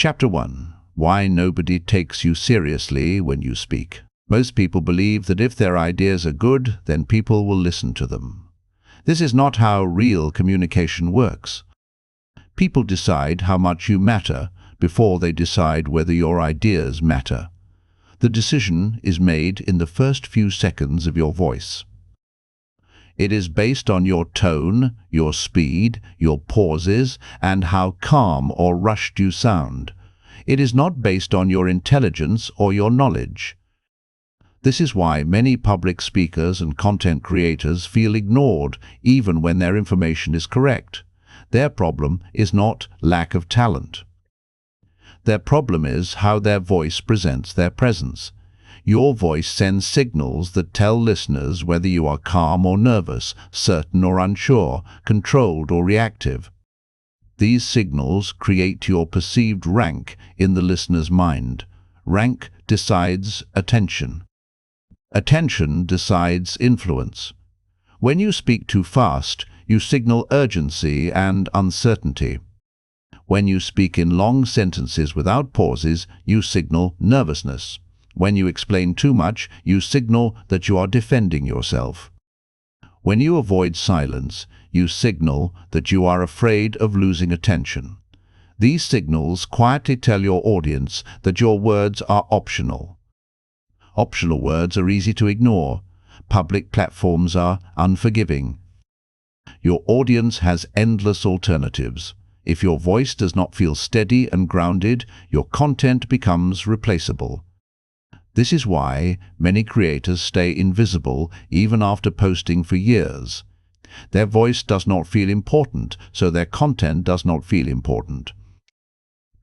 Chapter 1. Why nobody takes you seriously when you speak. Most people believe that if their ideas are good, then people will listen to them. This is not how real communication works. People decide how much you matter before they decide whether your ideas matter. The decision is made in the first few seconds of your voice. It is based on your tone, your speed, your pauses, and how calm or rushed you sound. It is not based on your intelligence or your knowledge. This is why many public speakers and content creators feel ignored even when their information is correct. Their problem is not lack of talent. Their problem is how their voice presents their presence. Your voice sends signals that tell listeners whether you are calm or nervous, certain or unsure, controlled or reactive. These signals create your perceived rank in the listener's mind. Rank decides attention. Attention decides influence. When you speak too fast, you signal urgency and uncertainty. When you speak in long sentences without pauses, you signal nervousness. When you explain too much, you signal that you are defending yourself. When you avoid silence, you signal that you are afraid of losing attention. These signals quietly tell your audience that your words are optional. Optional words are easy to ignore. Public platforms are unforgiving. Your audience has endless alternatives. If your voice does not feel steady and grounded, your content becomes replaceable. This is why many creators stay invisible even after posting for years. Their voice does not feel important, so their content does not feel important.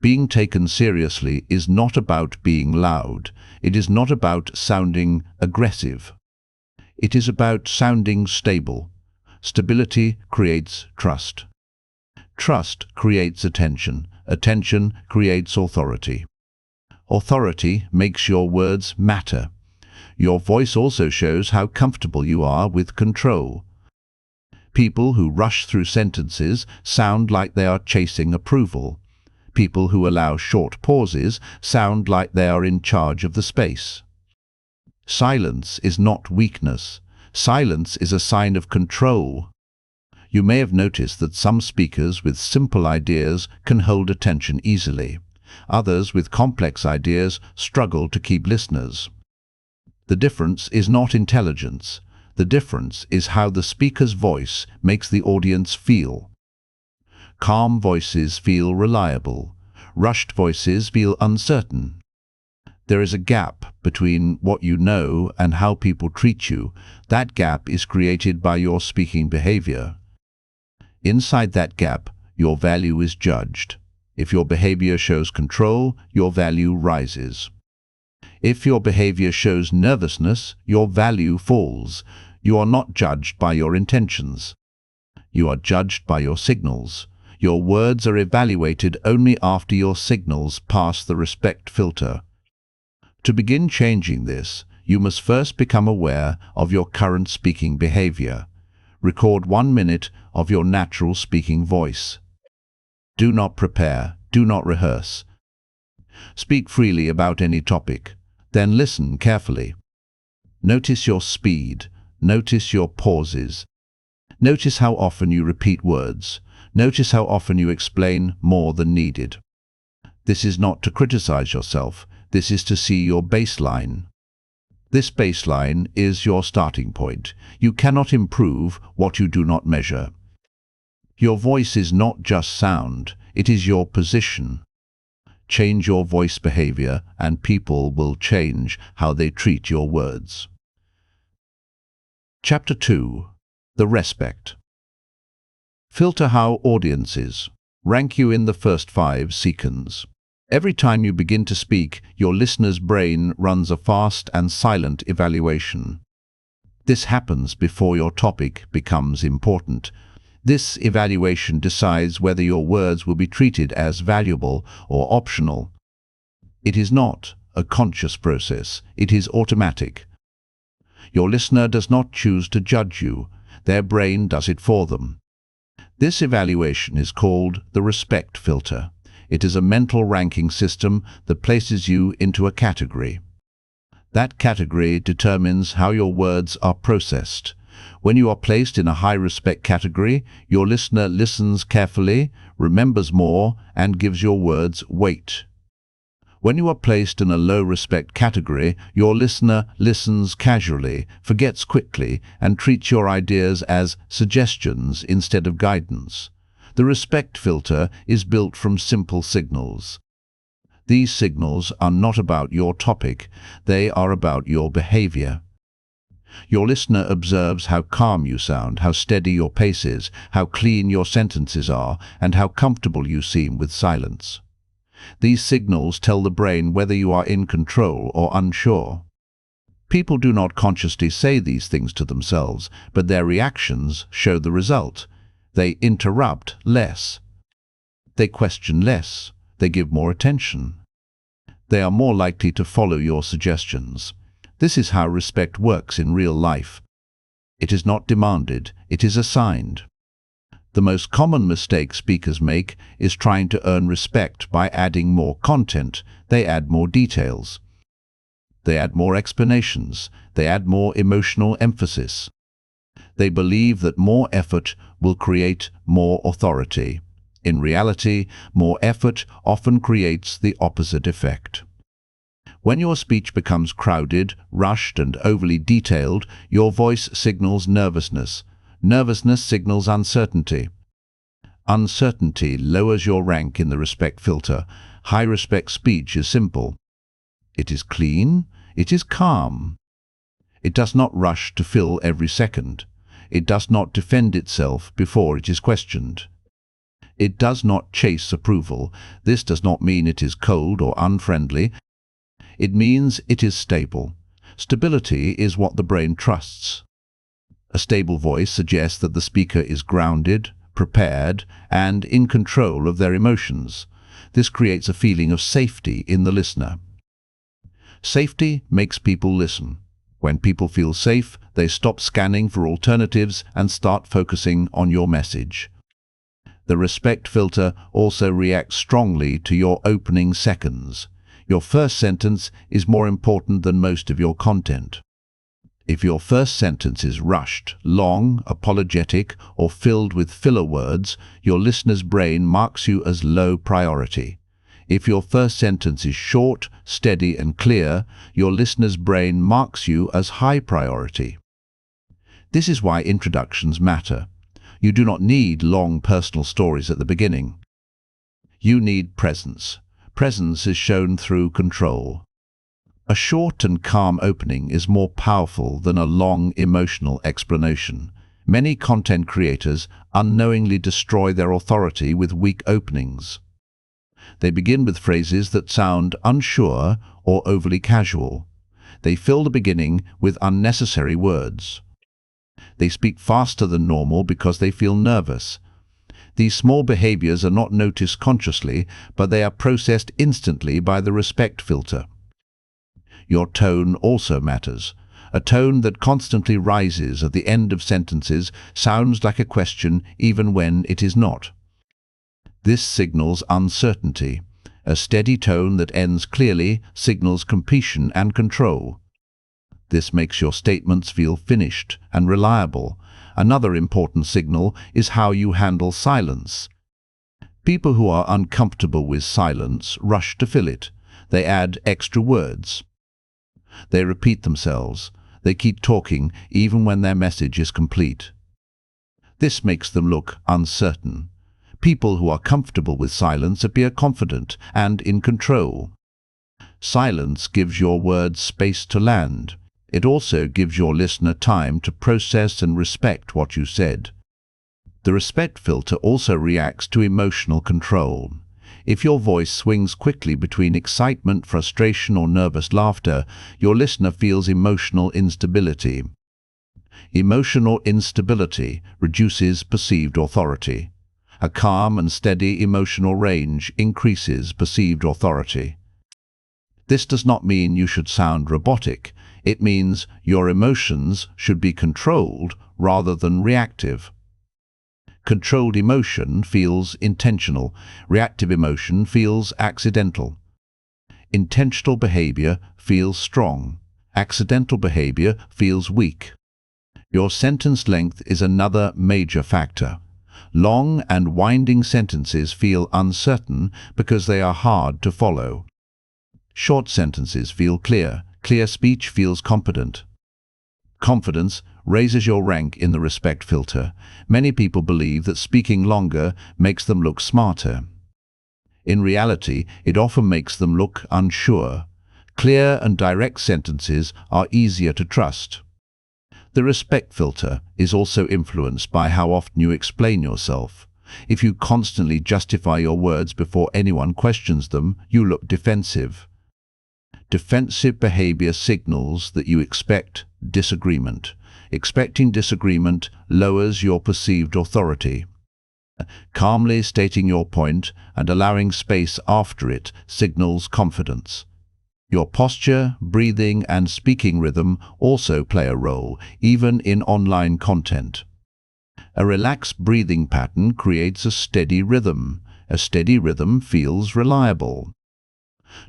Being taken seriously is not about being loud. It is not about sounding aggressive. It is about sounding stable. Stability creates trust. Trust creates attention. Attention creates authority. Authority makes your words matter. Your voice also shows how comfortable you are with control. People who rush through sentences sound like they are chasing approval. People who allow short pauses sound like they are in charge of the space. Silence is not weakness. Silence is a sign of control. You may have noticed that some speakers with simple ideas can hold attention easily. Others with complex ideas struggle to keep listeners. The difference is not intelligence. The difference is how the speaker's voice makes the audience feel. Calm voices feel reliable. Rushed voices feel uncertain. There is a gap between what you know and how people treat you. That gap is created by your speaking behavior. Inside that gap, your value is judged. If your behavior shows control, your value rises. If your behavior shows nervousness, your value falls. You are not judged by your intentions. You are judged by your signals. Your words are evaluated only after your signals pass the respect filter. To begin changing this, you must first become aware of your current speaking behavior. Record 1 minute of your natural speaking voice. Do not prepare. Do not rehearse. Speak freely about any topic. Then listen carefully. Notice your speed. Notice your pauses. Notice how often you repeat words. Notice how often you explain more than needed. This is not to criticize yourself. This is to see your baseline. This baseline is your starting point. You cannot improve what you do not measure. Your voice is not just sound. It is your position. Change your voice behavior, and people will change how they treat your words. Chapter 2. The Respect. Filter how audiences rank you in the first 5 seconds. Every time you begin to speak, your listener's brain runs a fast and silent evaluation. This happens before your topic becomes important. This evaluation decides whether your words will be treated as valuable or optional. It is not a conscious process. It is automatic. Your listener does not choose to judge you. Their brain does it for them. This evaluation is called the respect filter. It is a mental ranking system that places you into a category. That category determines how your words are processed. When you are placed in a high-respect category, your listener listens carefully, remembers more, and gives your words weight. When you are placed in a low-respect category, your listener listens casually, forgets quickly, and treats your ideas as suggestions instead of guidance. The respect filter is built from simple signals. These signals are not about your topic, they are about your behavior. Your listener observes how calm you sound, how steady your pace is, how clean your sentences are, and how comfortable you seem with silence. These signals tell the brain whether you are in control or unsure. People do not consciously say these things to themselves, but their reactions show the result. They interrupt less. They question less. They give more attention. They are more likely to follow your suggestions. This is how respect works in real life. It is not demanded, it is assigned. The most common mistake speakers make is trying to earn respect by adding more content. They add more details. They add more explanations. They add more emotional emphasis. They believe that more effort will create more authority. In reality, more effort often creates the opposite effect. When your speech becomes crowded, rushed, and overly detailed, your voice signals nervousness. Nervousness signals uncertainty. Uncertainty lowers your rank in the respect filter. High-respect speech is simple. It is clean. It is calm. It does not rush to fill every second. It does not defend itself before it is questioned. It does not chase approval. This does not mean it is cold or unfriendly. It means it is stable. Stability is what the brain trusts. A stable voice suggests that the speaker is grounded, prepared, and in control of their emotions. This creates a feeling of safety in the listener. Safety makes people listen. When people feel safe, they stop scanning for alternatives and start focusing on your message. The respect filter also reacts strongly to your opening seconds. Your first sentence is more important than most of your content. If your first sentence is rushed, long, apologetic, or filled with filler words, your listener's brain marks you as low priority. If your first sentence is short, steady, and clear, your listener's brain marks you as high priority. This is why introductions matter. You do not need long personal stories at the beginning. You need presence. Presence is shown through control. A short and calm opening is more powerful than a long emotional explanation. Many content creators unknowingly destroy their authority with weak openings. They begin with phrases that sound unsure or overly casual. They fill the beginning with unnecessary words. They speak faster than normal because they feel nervous. These small behaviors are not noticed consciously, but they are processed instantly by the respect filter. Your tone also matters. A tone that constantly rises at the end of sentences sounds like a question even when it is not. This signals uncertainty. A steady tone that ends clearly signals completion and control. This makes your statements feel finished and reliable. Another important signal is how you handle silence. People who are uncomfortable with silence rush to fill it. They add extra words. They repeat themselves. They keep talking even when their message is complete. This makes them look uncertain. People who are comfortable with silence appear confident and in control. Silence gives your words space to land. It also gives your listener time to process and respect what you said. The respect filter also reacts to emotional control. If your voice swings quickly between excitement, frustration, or nervous laughter, your listener feels emotional instability. Emotional instability reduces perceived authority. A calm and steady emotional range increases perceived authority. This does not mean you should sound robotic. It means your emotions should be controlled rather than reactive. Controlled emotion feels intentional. Reactive emotion feels accidental. Intentional behavior feels strong. Accidental behavior feels weak. Your sentence length is another major factor. Long and winding sentences feel uncertain because they are hard to follow. Short sentences feel clear. Clear speech feels confident. Confidence raises your rank in the respect filter. Many people believe that speaking longer makes them look smarter. In reality, it often makes them look unsure. Clear and direct sentences are easier to trust. The respect filter is also influenced by how often you explain yourself. If you constantly justify your words before anyone questions them, you look defensive. Defensive behavior signals that you expect disagreement. Expecting disagreement lowers your perceived authority. Calmly stating your point and allowing space after it signals confidence. Your posture, breathing, and speaking rhythm also play a role, even in online content. A relaxed breathing pattern creates a steady rhythm. A steady rhythm feels reliable.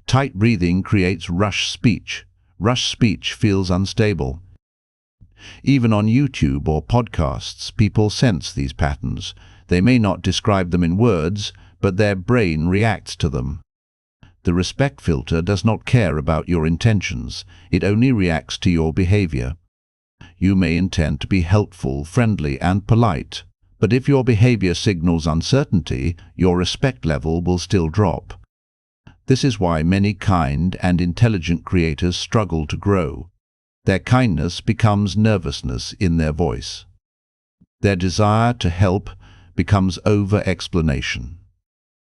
Tight breathing creates rush speech. Rush speech feels unstable. Even on YouTube or podcasts, people sense these patterns. They may not describe them in words, but their brain reacts to them. The respect filter does not care about your intentions. It only reacts to your behavior. You may intend to be helpful, friendly, and polite, but if your behavior signals uncertainty, your respect level will still drop. This is why many kind and intelligent creators struggle to grow. Their kindness becomes nervousness in their voice. Their desire to help becomes over-explanation.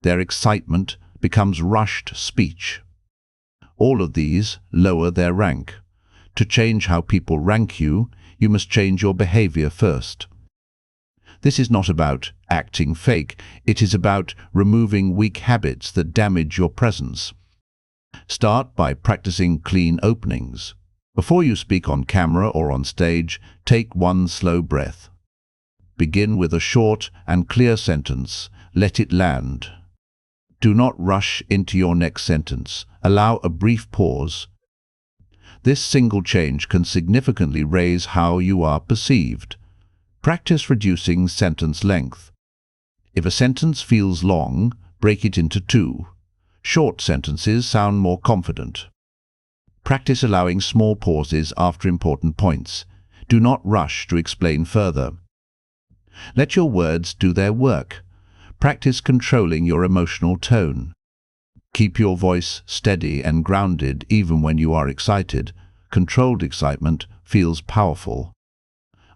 Their excitement becomes rushed speech. All of these lower their rank. To change how people rank you, you must change your behavior first. This is not about acting fake. It is about removing weak habits that damage your presence. Start by practicing clean openings. Before you speak on camera or on stage, take one slow breath. Begin with a short and clear sentence. Let it land. Do not rush into your next sentence. Allow a brief pause. This single change can significantly raise how you are perceived. Practice reducing sentence length. If a sentence feels long, break it into two. Short sentences sound more confident. Practice allowing small pauses after important points. Do not rush to explain further. Let your words do their work. Practice controlling your emotional tone. Keep your voice steady and grounded even when you are excited. Controlled excitement feels powerful.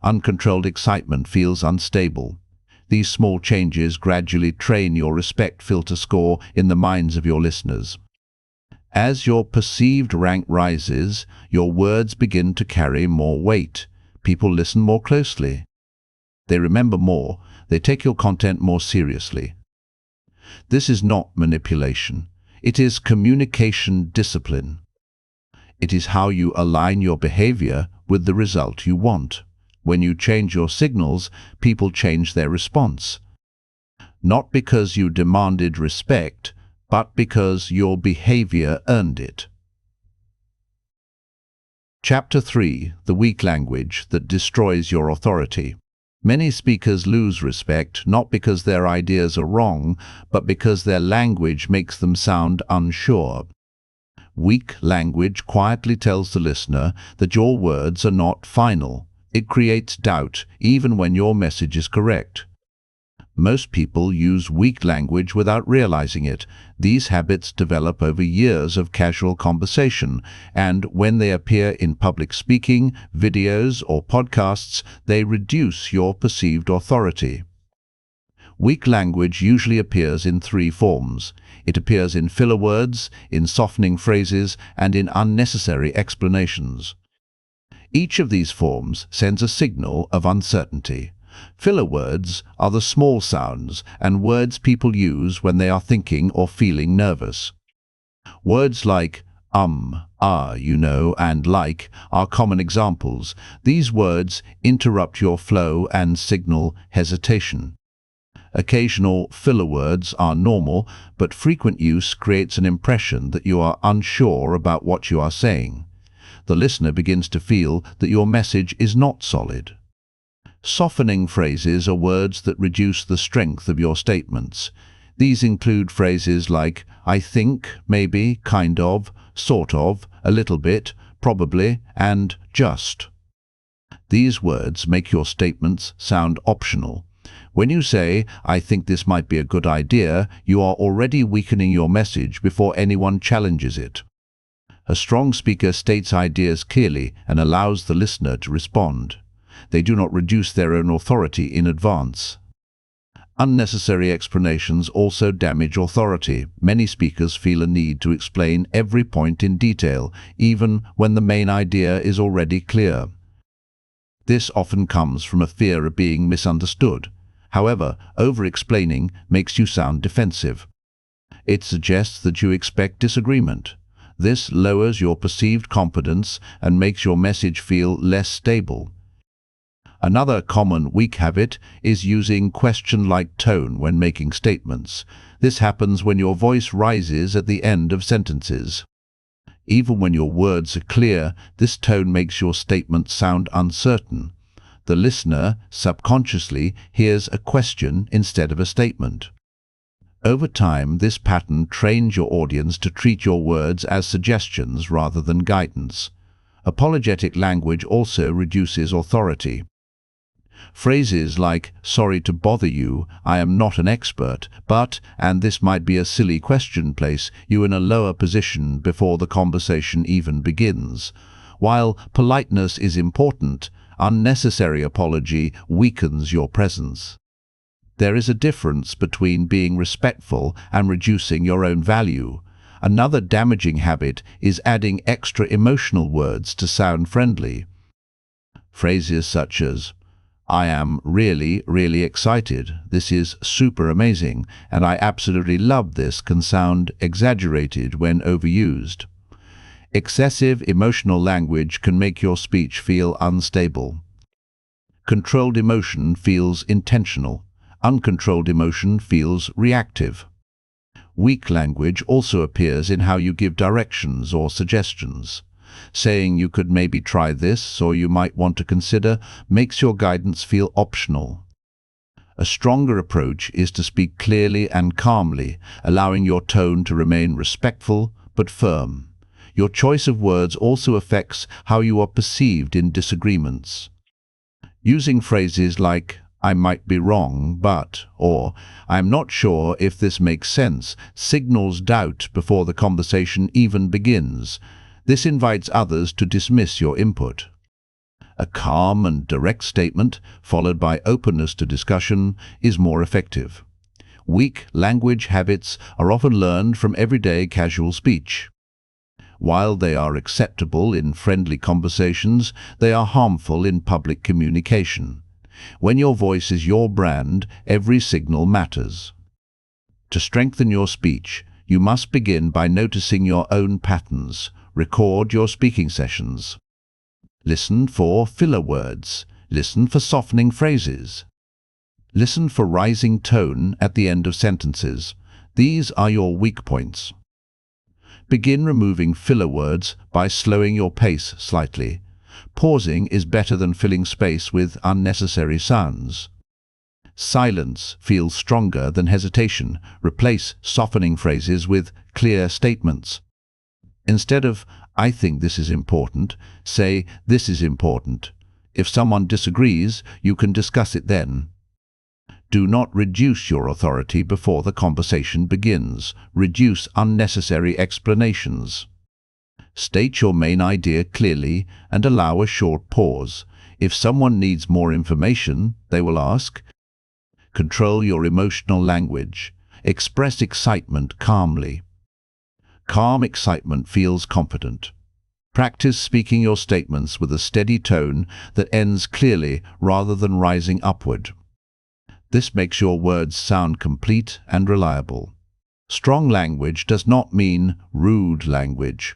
Uncontrolled excitement feels unstable. These small changes gradually train your respect filter score in the minds of your listeners. As your perceived rank rises, your words begin to carry more weight. People listen more closely. They remember more. They take your content more seriously. This is not manipulation. It is communication discipline. It is how you align your behavior with the result you want. When you change your signals, people change their response. Not because you demanded respect, but because your behavior earned it. Chapter 3: The Weak Language That Destroys Your Authority. Many speakers lose respect not because their ideas are wrong, but because their language makes them sound unsure. Weak language quietly tells the listener that your words are not final. It creates doubt even when your message is correct. Most people use weak language without realizing it. These habits develop over years of casual conversation, and when they appear in public speaking, videos, or podcasts, they reduce your perceived authority. Weak language usually appears in three forms. It appears in filler words, in softening phrases, and in unnecessary explanations. Each of these forms sends a signal of uncertainty. Filler words are the small sounds and words people use when they are thinking or feeling nervous. Words like and like are common examples. These words interrupt your flow and signal hesitation. Occasional filler words are normal, but frequent use creates an impression that you are unsure about what you are saying. The listener begins to feel that your message is not solid. Softening phrases are words that reduce the strength of your statements. These include phrases like I think, maybe, kind of, sort of, a little bit, probably, and just. These words make your statements sound optional. When you say, I think this might be a good idea, you are already weakening your message before anyone challenges it. A strong speaker states ideas clearly and allows the listener to respond. They do not reduce their own authority in advance. Unnecessary explanations also damage authority. Many speakers feel a need to explain every point in detail, even when the main idea is already clear. This often comes from a fear of being misunderstood. However, over-explaining makes you sound defensive. It suggests that you expect disagreement. This lowers your perceived confidence and makes your message feel less stable. Another common weak habit is using question-like tone when making statements. This happens when your voice rises at the end of sentences. Even when your words are clear, this tone makes your statement sound uncertain. The listener subconsciously hears a question instead of a statement. Over time, this pattern trains your audience to treat your words as suggestions rather than guidance. Apologetic language also reduces authority. Phrases like, sorry to bother you, I am not an expert, but, and this might be a silly question, place you in a lower position before the conversation even begins. While politeness is important, unnecessary apology weakens your presence. There is a difference between being respectful and reducing your own value. Another damaging habit is adding extra emotional words to sound friendly. Phrases such as, I am really, really excited, this is super amazing, and I absolutely love this can sound exaggerated when overused. Excessive emotional language can make your speech feel unstable. Controlled emotion feels intentional. Uncontrolled emotion feels reactive. Weak language also appears in how you give directions or suggestions. Saying you could maybe try this or you might want to consider makes your guidance feel optional. A stronger approach is to speak clearly and calmly, allowing your tone to remain respectful but firm. Your choice of words also affects how you are perceived in disagreements. Using phrases like, I might be wrong, but, or, I'm not sure if this makes sense, signals doubt before the conversation even begins. This invites others to dismiss your input. A calm and direct statement, followed by openness to discussion, is more effective. Weak language habits are often learned from everyday casual speech. While they are acceptable in friendly conversations, they are harmful in public communication. When your voice is your brand, every signal matters. To strengthen your speech, you must begin by noticing your own patterns. Record your speaking sessions. Listen for filler words. Listen for softening phrases. Listen for rising tone at the end of sentences. These are your weak points. Begin removing filler words by slowing your pace slightly. Pausing is better than filling space with unnecessary sounds. Silence feels stronger than hesitation. Replace softening phrases with clear statements. Instead of, I think this is important, say, this is important. If someone disagrees, you can discuss it then. Do not reduce your authority before the conversation begins. Reduce unnecessary explanations. State your main idea clearly and allow a short pause. If someone needs more information, they will ask. Control your emotional language. Express excitement calmly. Calm excitement feels confident. Practice speaking your statements with a steady tone that ends clearly rather than rising upward. This makes your words sound complete and reliable. Strong language does not mean rude language.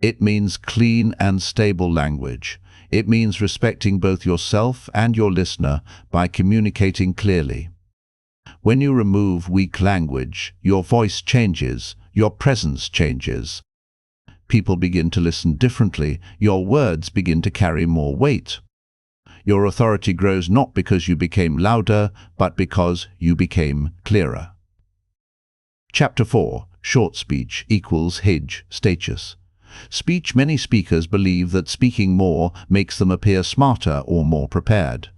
It means clean and stable language. It means respecting both yourself and your listener by communicating clearly. When you remove weak language, your voice changes, your presence changes. People begin to listen differently, your words begin to carry more weight. Your authority grows not because you became louder, but because you became clearer. Chapter 4. Short speech equals hedge status. Speech. Many speakers believe that speaking more makes them appear smarter or more prepared.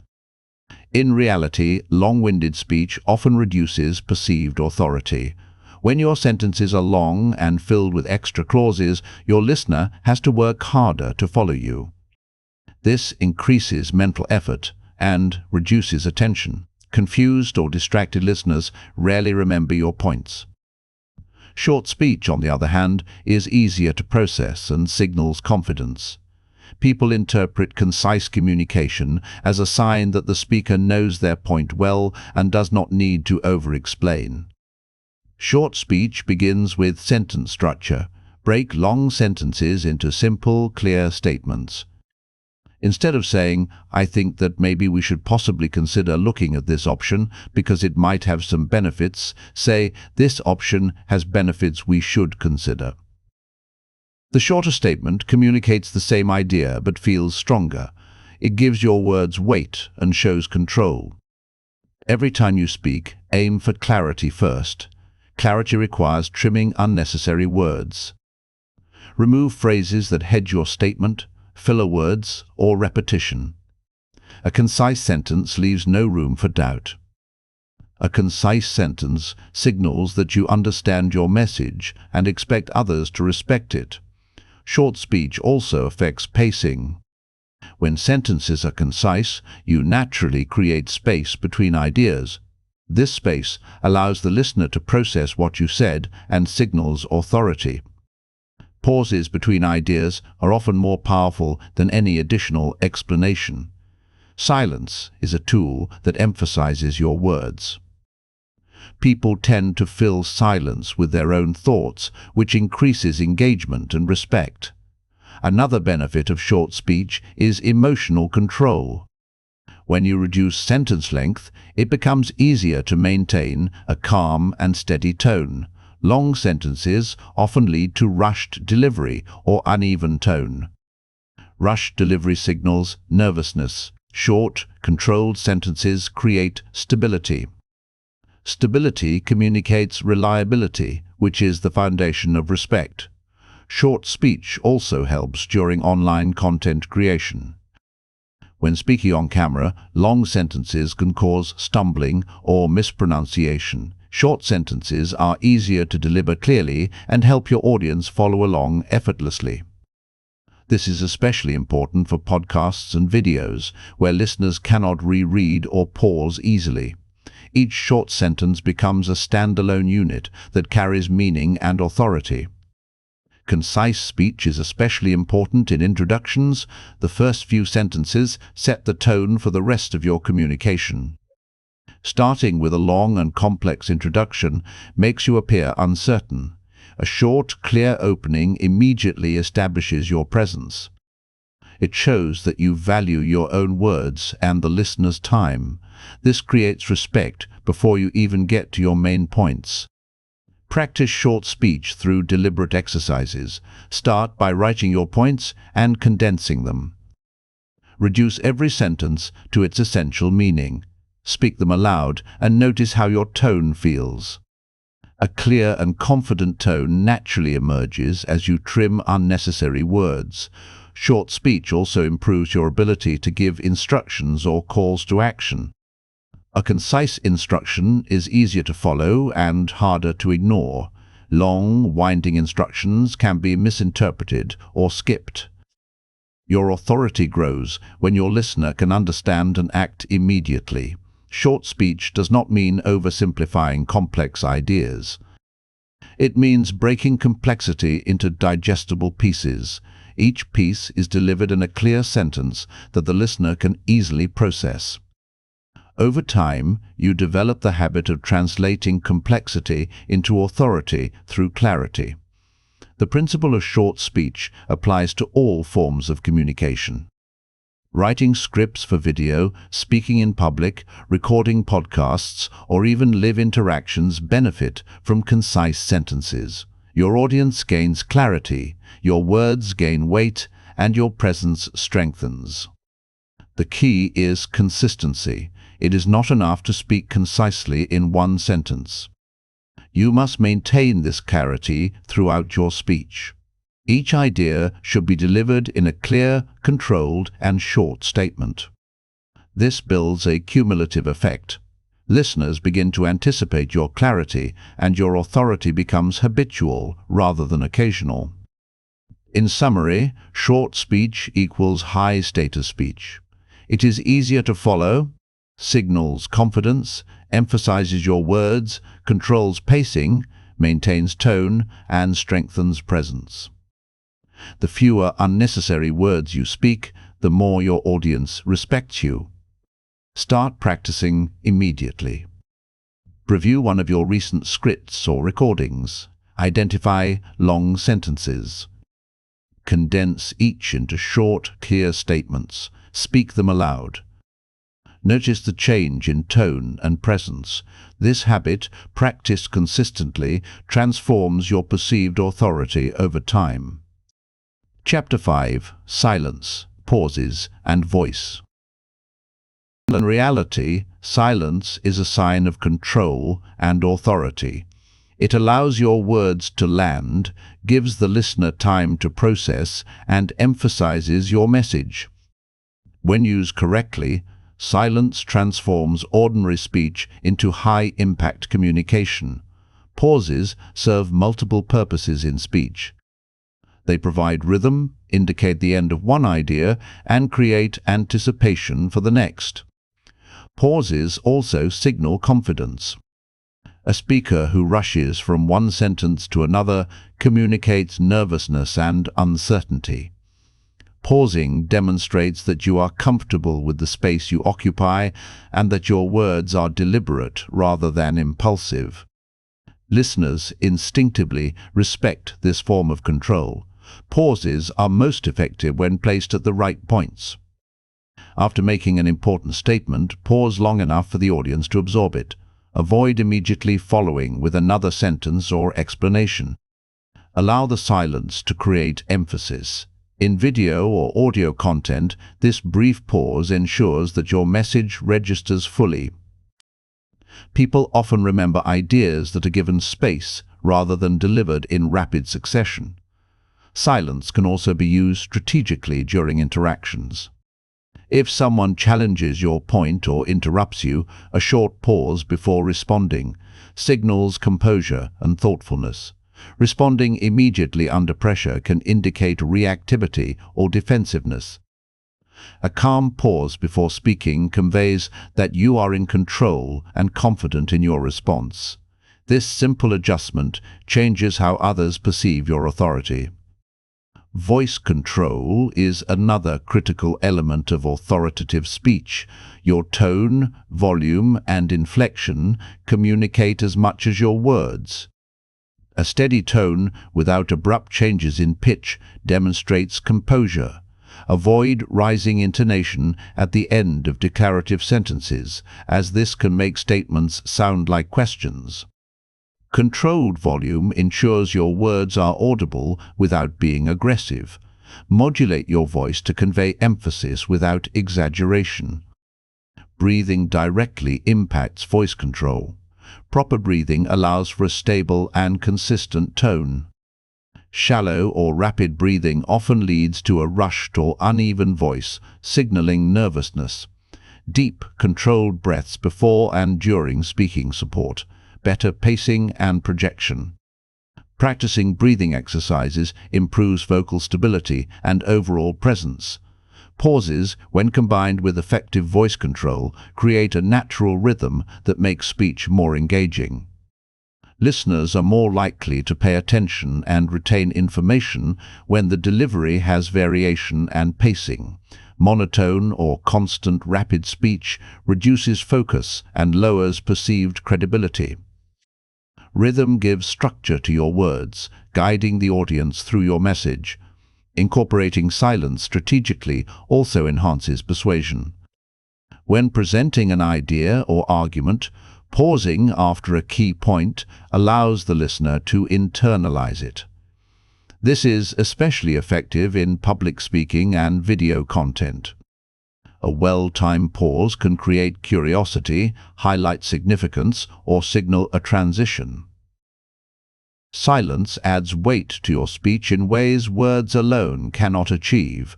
In reality, long-winded speech often reduces perceived authority. When your sentences are long and filled with extra clauses, your listener has to work harder to follow you. This increases mental effort and reduces attention. Confused or distracted listeners rarely remember your points. Short speech, on the other hand, is easier to process and signals confidence. People interpret concise communication as a sign that the speaker knows their point well and does not need to over-explain. Short speech begins with sentence structure. Break long sentences into simple, clear statements. Instead of saying, "I think that maybe we should possibly consider looking at this option because it might have some benefits," say, "This option has benefits we should consider." The shorter statement communicates the same idea but feels stronger. It gives your words weight and shows control. Every time you speak, aim for clarity first. Clarity requires trimming unnecessary words. Remove phrases that hedge your statement, filler words, or repetition. A concise sentence leaves no room for doubt. A concise sentence signals that you understand your message and expect others to respect it. Short speech also affects pacing. When sentences are concise, you naturally create space between ideas. This space allows the listener to process what you said and signals authority. Pauses between ideas are often more powerful than any additional explanation. Silence is a tool that emphasizes your words. People tend to fill silence with their own thoughts, which increases engagement and respect. Another benefit of short speech is emotional control. When you reduce sentence length, it becomes easier to maintain a calm and steady tone. Long sentences often lead to rushed delivery or uneven tone. Rushed delivery signals nervousness. Short, controlled sentences create stability. Stability communicates reliability, which is the foundation of respect. Short speech also helps during online content creation. When speaking on camera, long sentences can cause stumbling or mispronunciation. Short sentences are easier to deliver clearly and help your audience follow along effortlessly. This is especially important for podcasts and videos, where listeners cannot reread or pause easily. Each short sentence becomes a standalone unit that carries meaning and authority. Concise speech is especially important in introductions. The first few sentences set the tone for the rest of your communication. Starting with a long and complex introduction makes you appear uncertain. A short, clear opening immediately establishes your presence. It shows that you value your own words and the listener's time. This creates respect before you even get to your main points. Practice short speech through deliberate exercises. Start by writing your points and condensing them. Reduce every sentence to its essential meaning. Speak them aloud and notice how your tone feels. A clear and confident tone naturally emerges as you trim unnecessary words. Short speech also improves your ability to give instructions or calls to action. A concise instruction is easier to follow and harder to ignore. Long, winding instructions can be misinterpreted or skipped. Your authority grows when your listener can understand and act immediately. Short speech does not mean oversimplifying complex ideas. It means breaking complexity into digestible pieces. Each piece is delivered in a clear sentence that the listener can easily process. Over time, you develop the habit of translating complexity into authority through clarity. The principle of short speech applies to all forms of communication. Writing scripts for video, speaking in public, recording podcasts, or even live interactions benefit from concise sentences. Your audience gains clarity, your words gain weight, and your presence strengthens. The key is consistency. It is not enough to speak concisely in one sentence. You must maintain this clarity throughout your speech. Each idea should be delivered in a clear, controlled, and short statement. This builds a cumulative effect. Listeners begin to anticipate your clarity, and your authority becomes habitual rather than occasional. In summary, short speech equals high-status speech. It is easier to follow, signals confidence, emphasizes your words, controls pacing, maintains tone, and strengthens presence. The fewer unnecessary words you speak, the more your audience respects you. Start practicing immediately. Review one of your recent scripts or recordings. Identify long sentences. Condense each into short, clear statements. Speak them aloud. Notice the change in tone and presence. This habit, practiced consistently, transforms your perceived authority over time. Chapter 5. Silence, Pauses, and Voice. In reality, silence is a sign of control and authority. It allows your words to land, gives the listener time to process, and emphasizes your message. When used correctly, silence transforms ordinary speech into high-impact communication. Pauses serve multiple purposes in speech. They provide rhythm, indicate the end of one idea, and create anticipation for the next. Pauses also signal confidence. A speaker who rushes from one sentence to another communicates nervousness and uncertainty. Pausing demonstrates that you are comfortable with the space you occupy and that your words are deliberate rather than impulsive. Listeners instinctively respect this form of control. Pauses are most effective when placed at the right points. After making an important statement, pause long enough for the audience to absorb it. Avoid immediately following with another sentence or explanation. Allow the silence to create emphasis. In video or audio content, this brief pause ensures that your message registers fully. People often remember ideas that are given space rather than delivered in rapid succession. Silence can also be used strategically during interactions. If someone challenges your point or interrupts you, a short pause before responding signals composure and thoughtfulness. Responding immediately under pressure can indicate reactivity or defensiveness. A calm pause before speaking conveys that you are in control and confident in your response. This simple adjustment changes how others perceive your authority. Voice control is another critical element of authoritative speech. Your tone, volume, and inflection communicate as much as your words. A steady tone without abrupt changes in pitch demonstrates composure. Avoid rising intonation at the end of declarative sentences, as this can make statements sound like questions. Controlled volume ensures your words are audible without being aggressive. Modulate your voice to convey emphasis without exaggeration. Breathing directly impacts voice control. Proper breathing allows for a stable and consistent tone. Shallow or rapid breathing often leads to a rushed or uneven voice, signaling nervousness. Deep, controlled breaths before and during speaking support better pacing and projection. Practicing breathing exercises improves vocal stability and overall presence. Pauses, when combined with effective voice control, create a natural rhythm that makes speech more engaging. Listeners are more likely to pay attention and retain information when the delivery has variation and pacing. Monotone or constant rapid speech reduces focus and lowers perceived credibility. Rhythm gives structure to your words, guiding the audience through your message. Incorporating silence strategically also enhances persuasion. When presenting an idea or argument, pausing after a key point allows the listener to internalize it. This is especially effective in public speaking and video content. A well-timed pause can create curiosity, highlight significance, or signal a transition. Silence adds weight to your speech in ways words alone cannot achieve.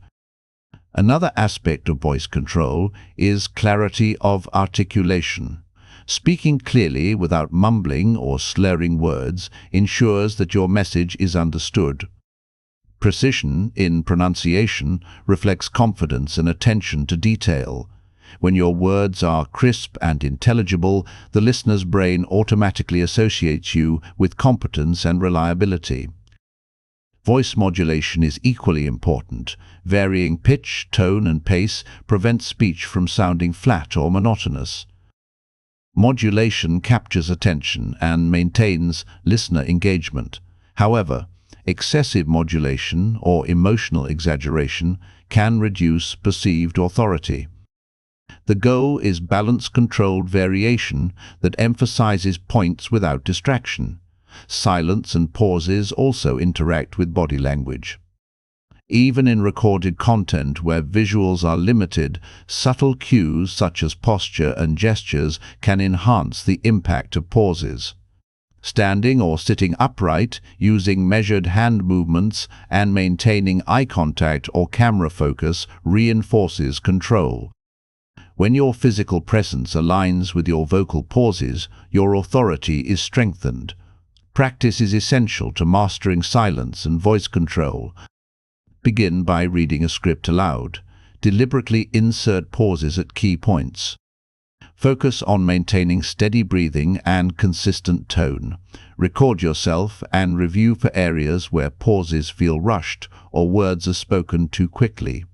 Another aspect of voice control is clarity of articulation. Speaking clearly without mumbling or slurring words ensures that your message is understood. Precision in pronunciation reflects confidence and attention to detail. When your words are crisp and intelligible, the listener's brain automatically associates you with competence and reliability. Voice modulation is equally important. Varying pitch, tone, and pace prevents speech from sounding flat or monotonous. Modulation captures attention and maintains listener engagement. However, excessive modulation or emotional exaggeration can reduce perceived authority. The goal is balanced, controlled variation that emphasizes points without distraction. Silence and pauses also interact with body language. Even in recorded content where visuals are limited, subtle cues such as posture and gestures can enhance the impact of pauses. Standing or sitting upright, using measured hand movements, and maintaining eye contact or camera focus reinforces control. When your physical presence aligns with your vocal pauses, your authority is strengthened. Practice is essential to mastering silence and voice control. Begin by reading a script aloud. Deliberately insert pauses at key points. Focus on maintaining steady breathing and consistent tone. Record yourself and review for areas where pauses feel rushed or words are spoken too quickly.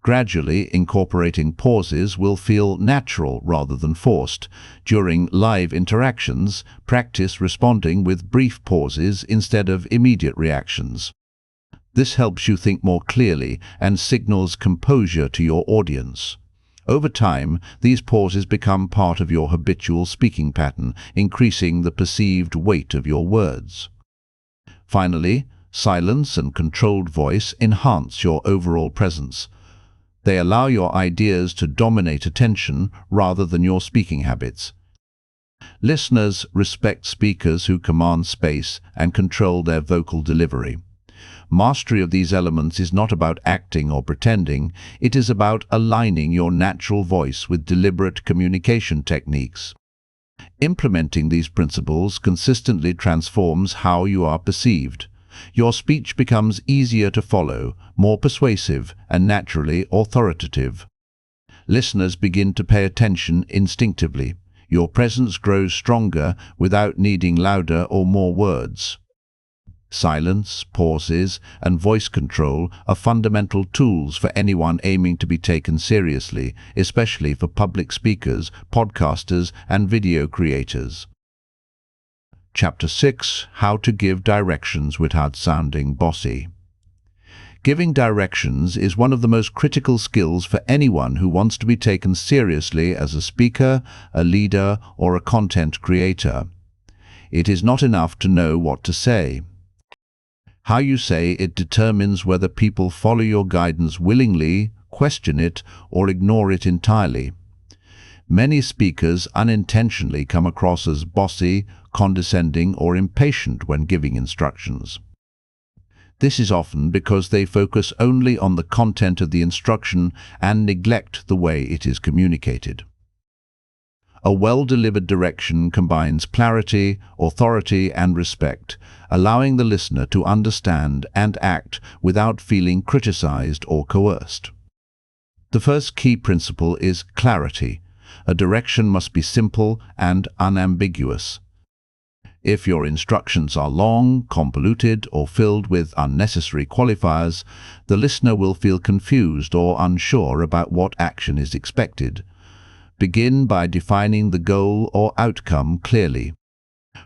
Gradually incorporating pauses will feel natural rather than forced. During live interactions, practice responding with brief pauses instead of immediate reactions. This helps you think more clearly and signals composure to your audience. Over time, these pauses become part of your habitual speaking pattern, increasing the perceived weight of your words. Finally, silence and controlled voice enhance your overall presence. They allow your ideas to dominate attention rather than your speaking habits. Listeners respect speakers who command space and control their vocal delivery. Mastery of these elements is not about acting or pretending, it is about aligning your natural voice with deliberate communication techniques. Implementing these principles consistently transforms how you are perceived. Your speech becomes easier to follow, more persuasive, and naturally authoritative. Listeners begin to pay attention instinctively. Your presence grows stronger without needing louder or more words. Silence, pauses, and voice control are fundamental tools for anyone aiming to be taken seriously, especially for public speakers, podcasters, and video creators. Chapter 6: How to give directions without sounding bossy. Giving directions is one of the most critical skills for anyone who wants to be taken seriously as a speaker, a leader, or a content creator. It is not enough to know what to say. How you say it determines whether people follow your guidance willingly, question it, or ignore it entirely. Many speakers unintentionally come across as bossy, condescending, or impatient when giving instructions. This is often because they focus only on the content of the instruction and neglect the way it is communicated. A well-delivered direction combines clarity, authority, and respect, allowing the listener to understand and act without feeling criticized or coerced. The first key principle is clarity. A direction must be simple and unambiguous. If your instructions are long, convoluted, or filled with unnecessary qualifiers, the listener will feel confused or unsure about what action is expected. Begin by defining the goal or outcome clearly.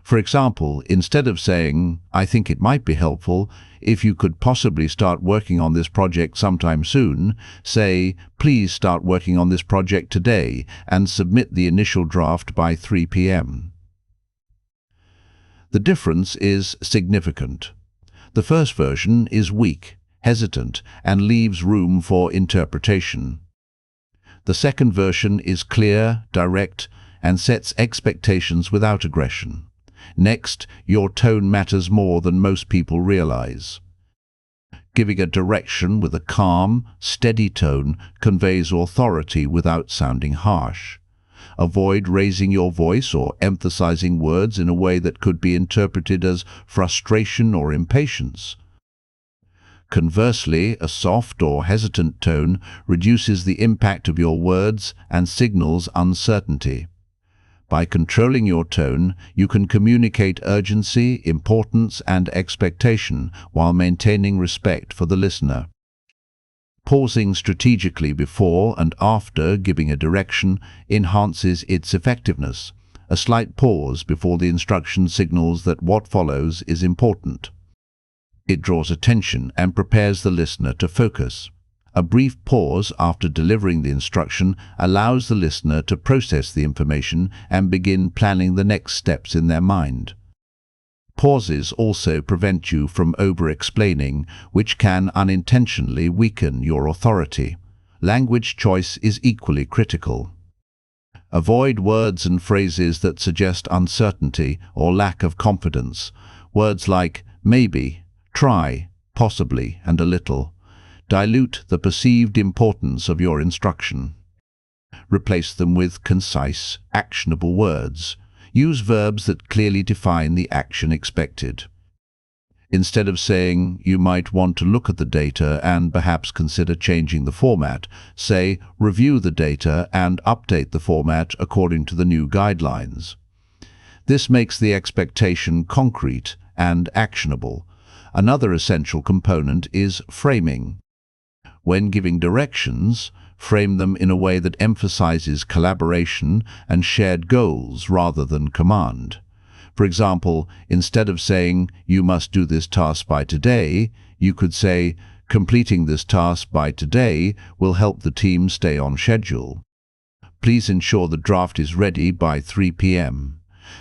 For example, instead of saying, "I think it might be helpful if you could possibly start working on this project sometime soon," say, "Please start working on this project today and submit the initial draft by 3 p.m. The difference is significant. The first version is weak, hesitant, and leaves room for interpretation. The second version is clear, direct, and sets expectations without aggression. Next, your tone matters more than most people realize. Giving a direction with a calm, steady tone conveys authority without sounding harsh. Avoid raising your voice or emphasizing words in a way that could be interpreted as frustration or impatience. Conversely, a soft or hesitant tone reduces the impact of your words and signals uncertainty. By controlling your tone, you can communicate urgency, importance, and expectation while maintaining respect for the listener. Pausing strategically before and after giving a direction enhances its effectiveness. A slight pause before the instruction signals that what follows is important. It draws attention and prepares the listener to focus. A brief pause after delivering the instruction allows the listener to process the information and begin planning the next steps in their mind. Pauses also prevent you from over-explaining, which can unintentionally weaken your authority. Language choice is equally critical. Avoid words and phrases that suggest uncertainty or lack of confidence. Words like maybe, try, possibly, and a little dilute the perceived importance of your instruction. Replace them with concise, actionable words. Use verbs that clearly define the action expected. Instead of saying, "You might want to look at the data and perhaps consider changing the format," say, "Review the data and update the format according to the new guidelines." This makes the expectation concrete and actionable. Another essential component is framing. When giving directions, frame them in a way that emphasizes collaboration and shared goals rather than command. For example, instead of saying, "You must do this task by today," you could say, "Completing this task by today will help the team stay on schedule. Please ensure the draft is ready by 3 p.m.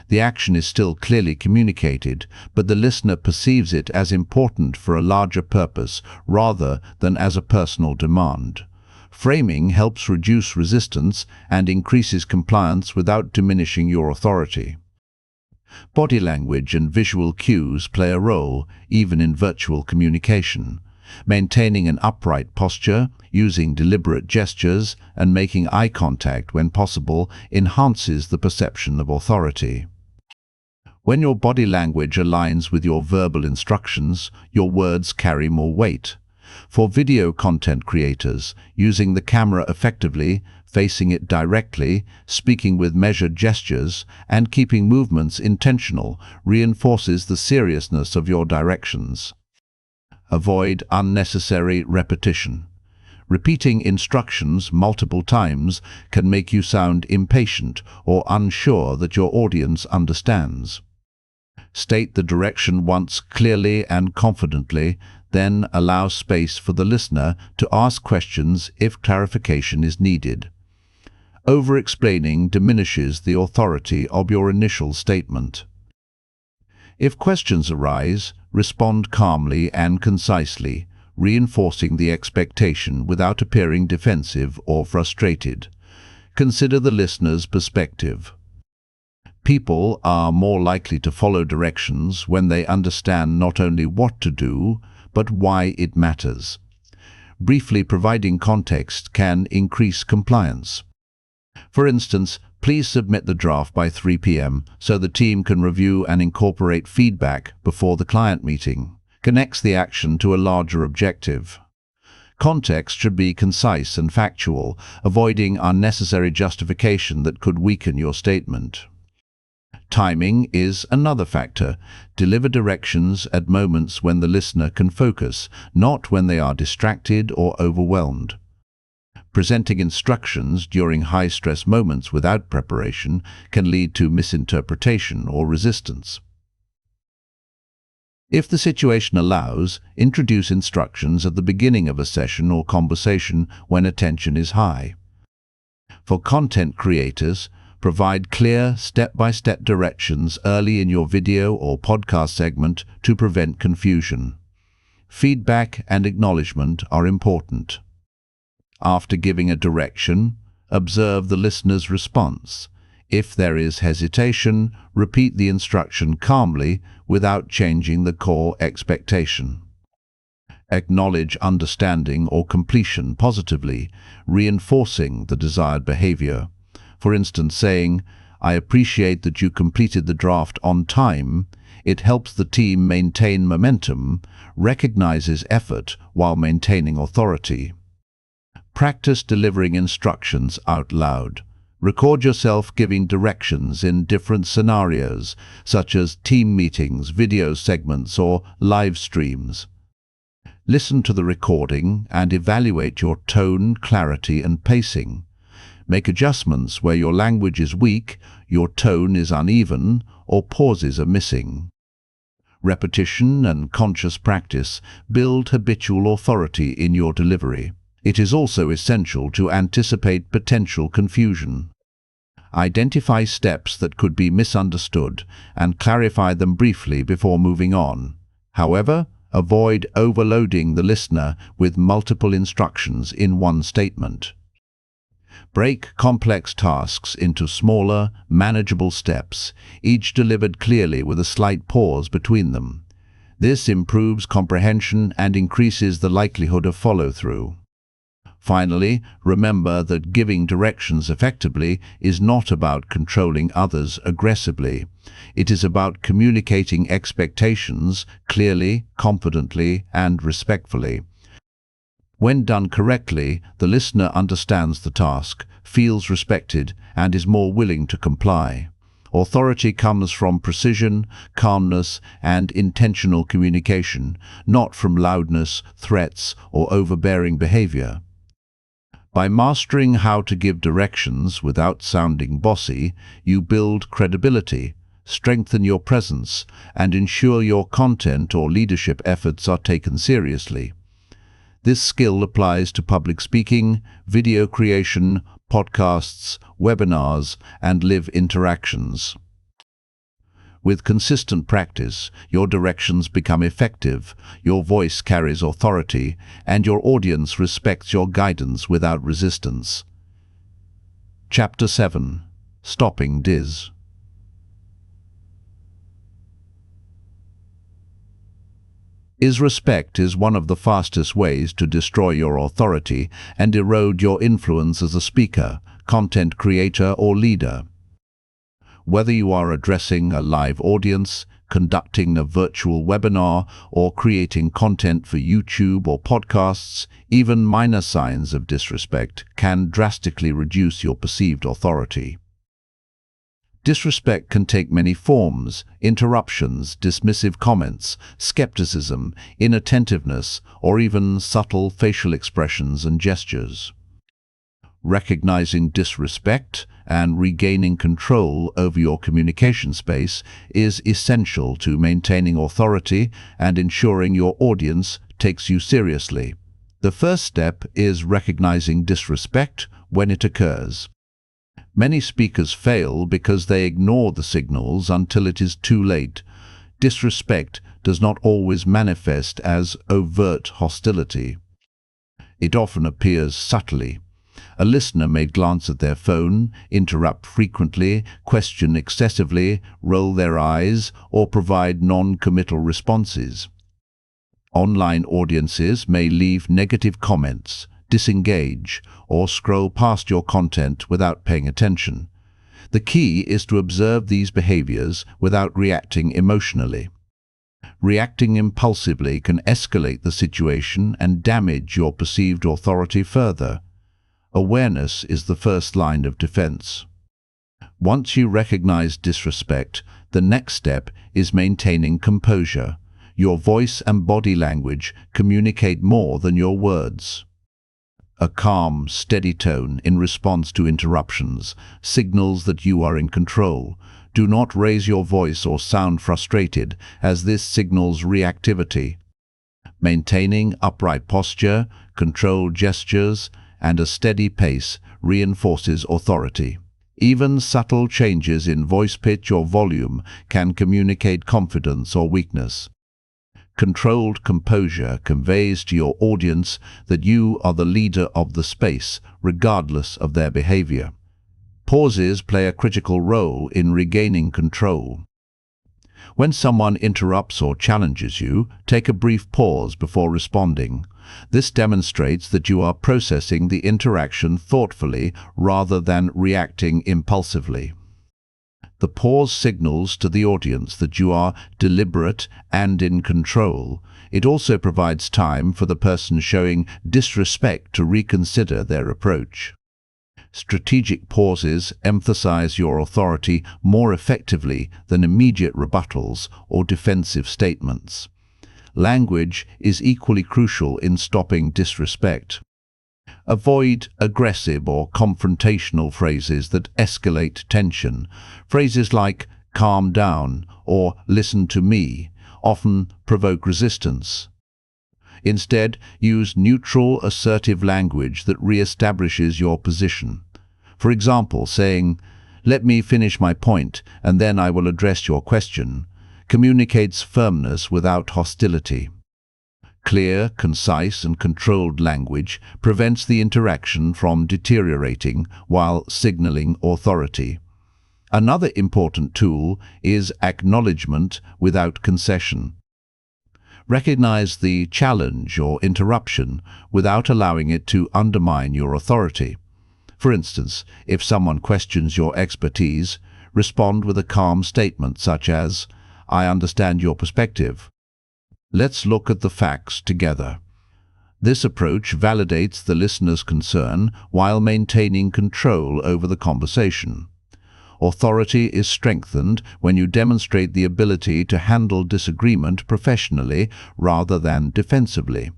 The action is still clearly communicated, but the listener perceives it as important for a larger purpose rather than as a personal demand. Framing helps reduce resistance and increases compliance without diminishing your authority. Body language and visual cues play a role, even in virtual communication. Maintaining an upright posture, using deliberate gestures, and making eye contact when possible enhances the perception of authority. When your body language aligns with your verbal instructions, your words carry more weight. For video content creators, using the camera effectively, facing it directly, speaking with measured gestures, and keeping movements intentional reinforces the seriousness of your directions. Avoid unnecessary repetition. Repeating instructions multiple times can make you sound impatient or unsure that your audience understands. State the direction once clearly and confidently, then allow space for the listener to ask questions if clarification is needed. Over-explaining diminishes the authority of your initial statement. If questions arise, respond calmly and concisely, reinforcing the expectation without appearing defensive or frustrated. Consider the listener's perspective. People are more likely to follow directions when they understand not only what to do, but why it matters. Briefly providing context can increase compliance. For instance, please submit the draft by 3 p.m. so the team can review and incorporate feedback before the client meeting. Connects the action to a larger objective. Context should be concise and factual, avoiding unnecessary justification that could weaken your statement. Timing is another factor. Deliver directions at moments when the listener can focus, not when they are distracted or overwhelmed. Presenting instructions during high-stress moments without preparation can lead to misinterpretation or resistance. If the situation allows, introduce instructions at the beginning of a session or conversation when attention is high. For content creators, provide clear, step-by-step directions early in your video or podcast segment to prevent confusion. Feedback and acknowledgement are important. After giving a direction, observe the listener's response. If there is hesitation, repeat the instruction calmly without changing the core expectation. Acknowledge understanding or completion positively, reinforcing the desired behavior. For instance, saying, "I appreciate that you completed the draft on time." It helps the team maintain momentum, recognizes effort while maintaining authority. Practice delivering instructions out loud. Record yourself giving directions in different scenarios, such as team meetings, video segments, or live streams. Listen to the recording and evaluate your tone, clarity, and pacing. Make adjustments where your language is weak, your tone is uneven, or pauses are missing. Repetition and conscious practice build habitual authority in your delivery. It is also essential to anticipate potential confusion. Identify steps that could be misunderstood and clarify them briefly before moving on. However, avoid overloading the listener with multiple instructions in one statement. Break complex tasks into smaller, manageable steps, each delivered clearly with a slight pause between them. This improves comprehension and increases the likelihood of follow-through. Finally, remember that giving directions effectively is not about controlling others aggressively. It is about communicating expectations clearly, confidently, and respectfully. When done correctly, the listener understands the task, feels respected, and is more willing to comply. Authority comes from precision, calmness, and intentional communication, not from loudness, threats, or overbearing behavior. By mastering how to give directions without sounding bossy, you build credibility, strengthen your presence, and ensure your content or leadership efforts are taken seriously. This skill applies to public speaking, video creation, podcasts, webinars, and live interactions. With consistent practice, your directions become effective, your voice carries authority, and your audience respects your guidance without resistance. Chapter 7. Stopping Diz. Disrespect is one of the fastest ways to destroy your authority and erode your influence as a speaker, content creator, or leader. Whether you are addressing a live audience, conducting a virtual webinar, or creating content for YouTube or podcasts, even minor signs of disrespect can drastically reduce your perceived authority. Disrespect can take many forms: interruptions, dismissive comments, skepticism, inattentiveness, or even subtle facial expressions and gestures. Recognizing disrespect and regaining control over your communication space is essential to maintaining authority and ensuring your audience takes you seriously. The first step is recognizing disrespect when it occurs. Many speakers fail because they ignore the signals until it is too late. Disrespect does not always manifest as overt hostility. It often appears subtly. A listener may glance at their phone, interrupt frequently, question excessively, roll their eyes, or provide non-committal responses. Online audiences may leave negative comments, disengage, or scroll past your content without paying attention. The key is to observe these behaviors without reacting emotionally. Reacting impulsively can escalate the situation and damage your perceived authority further. Awareness is the first line of defense. Once you recognize disrespect, the next step is maintaining composure. Your voice and body language communicate more than your words. A calm, steady tone in response to interruptions signals that you are in control. Do not raise your voice or sound frustrated, as this signals reactivity. Maintaining upright posture, controlled gestures, and a steady pace reinforces authority. Even subtle changes in voice pitch or volume can communicate confidence or weakness. Controlled composure conveys to your audience that you are the leader of the space, regardless of their behavior. Pauses play a critical role in regaining control. When someone interrupts or challenges you, take a brief pause before responding. This demonstrates that you are processing the interaction thoughtfully rather than reacting impulsively. The pause signals to the audience that you are deliberate and in control. It also provides time for the person showing disrespect to reconsider their approach. Strategic pauses emphasize your authority more effectively than immediate rebuttals or defensive statements. Language is equally crucial in stopping disrespect. Avoid aggressive or confrontational phrases that escalate tension. Phrases like "calm down" or "listen to me" often provoke resistance. Instead, use neutral, assertive language that re-establishes your position. For example, saying, "Let me finish my point, and then I will address your question," communicates firmness without hostility. Clear, concise, and controlled language prevents the interaction from deteriorating while signaling authority. Another important tool is acknowledgement without concession. Recognize the challenge or interruption without allowing it to undermine your authority. For instance, if someone questions your expertise, respond with a calm statement such as, "I understand your perspective. Let's look at the facts together." This approach validates the listener's concern while maintaining control over the conversation. Authority is strengthened when you demonstrate the ability to handle disagreement professionally rather than defensively.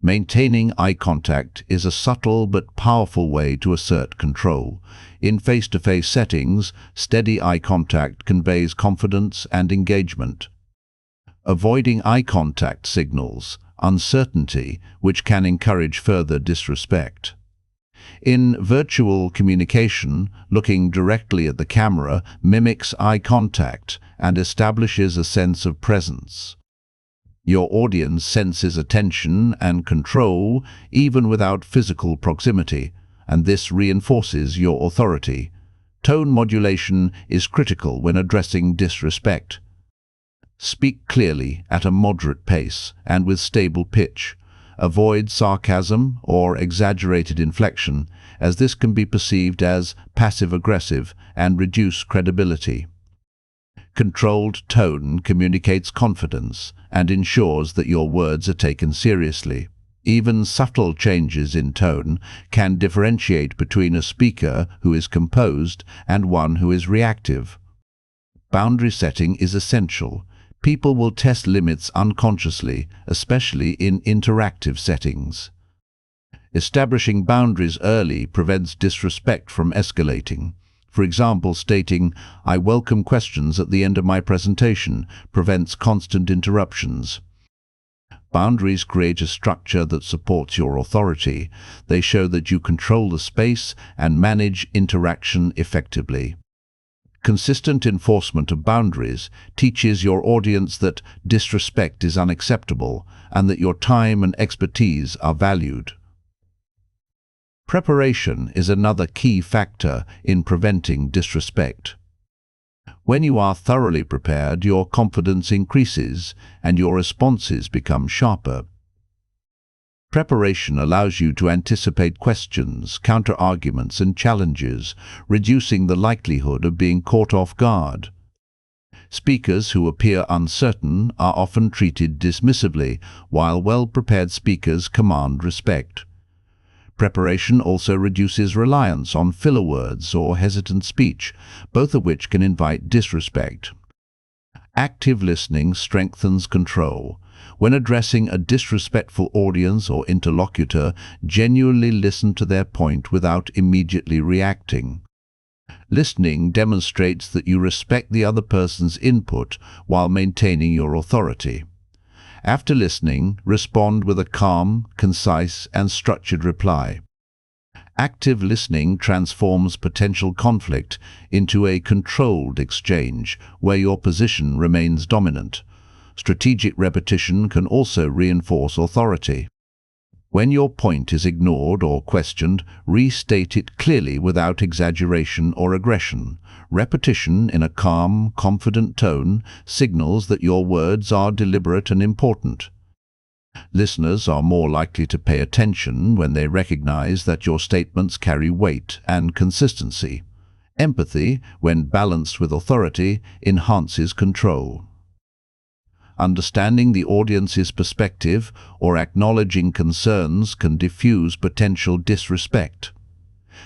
Maintaining eye contact is a subtle but powerful way to assert control. In face-to-face settings, steady eye contact conveys confidence and engagement. Avoiding eye contact signals uncertainty, which can encourage further disrespect. In virtual communication, looking directly at the camera mimics eye contact and establishes a sense of presence. Your audience senses attention and control even without physical proximity, and this reinforces your authority. Tone modulation is critical when addressing disrespect. Speak clearly at a moderate pace and with stable pitch. Avoid sarcasm or exaggerated inflection, as this can be perceived as passive-aggressive and reduce credibility. Controlled tone communicates confidence and ensures that your words are taken seriously. Even subtle changes in tone can differentiate between a speaker who is composed and one who is reactive. Boundary setting is essential. People will test limits unconsciously, especially in interactive settings. Establishing boundaries early prevents disrespect from escalating. For example, stating, "I welcome questions at the end of my presentation," prevents constant interruptions. Boundaries create a structure that supports your authority. They show that you control the space and manage interaction effectively. Consistent enforcement of boundaries teaches your audience that disrespect is unacceptable and that your time and expertise are valued. Preparation is another key factor in preventing disrespect. When you are thoroughly prepared, your confidence increases and your responses become sharper. Preparation allows you to anticipate questions, counter-arguments, and challenges, reducing the likelihood of being caught off guard. Speakers who appear uncertain are often treated dismissively, while well-prepared speakers command respect. Preparation also reduces reliance on filler words or hesitant speech, both of which can invite disrespect. Active listening strengthens control. When addressing a disrespectful audience or interlocutor, genuinely listen to their point without immediately reacting. Listening demonstrates that you respect the other person's input while maintaining your authority. After listening, respond with a calm, concise, and structured reply. Active listening transforms potential conflict into a controlled exchange where your position remains dominant. Strategic repetition can also reinforce authority. When your point is ignored or questioned, restate it clearly without exaggeration or aggression. Repetition in a calm, confident tone signals that your words are deliberate and important. Listeners are more likely to pay attention when they recognize that your statements carry weight and consistency. Empathy, when balanced with authority, enhances control. Understanding the audience's perspective or acknowledging concerns can diffuse potential disrespect.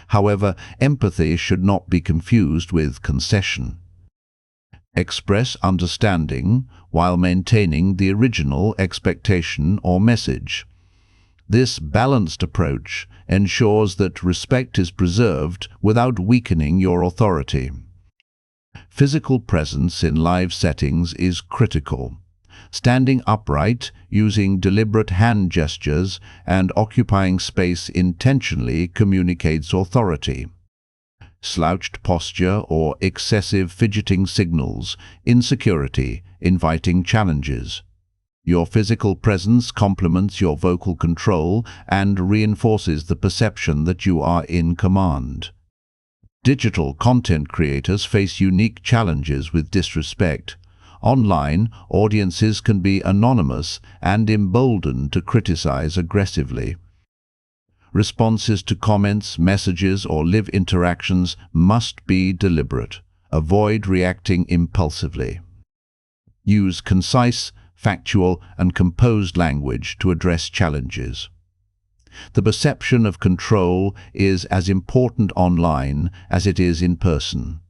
However, empathy should not be confused with concession. Express understanding while maintaining the original expectation or message. This balanced approach ensures that respect is preserved without weakening your authority. Physical presence in live settings is critical. Standing upright, using deliberate hand gestures, and occupying space intentionally communicates authority. Slouched posture or excessive fidgeting signals insecurity, inviting challenges. Your physical presence complements your vocal control and reinforces the perception that you are in command. Digital content creators face unique challenges with disrespect. Online, audiences can be anonymous and emboldened to criticize aggressively. Responses to comments, messages, or live interactions must be deliberate. Avoid reacting impulsively. Use concise, factual, and composed language to address challenges. The perception of control is as important online as it is in person.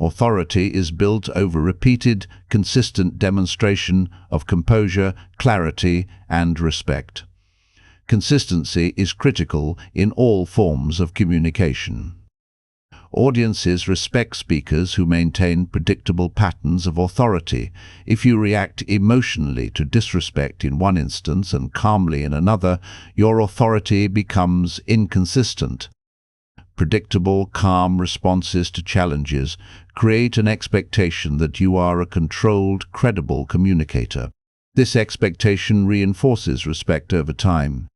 Authority is built over repeated, consistent demonstration of composure, clarity, and respect. Consistency is critical in all forms of communication. Audiences respect speakers who maintain predictable patterns of authority. If you react emotionally to disrespect in one instance and calmly in another, your authority becomes inconsistent. Predictable, calm responses to challenges create an expectation that you are a controlled, credible communicator. This expectation reinforces respect over time.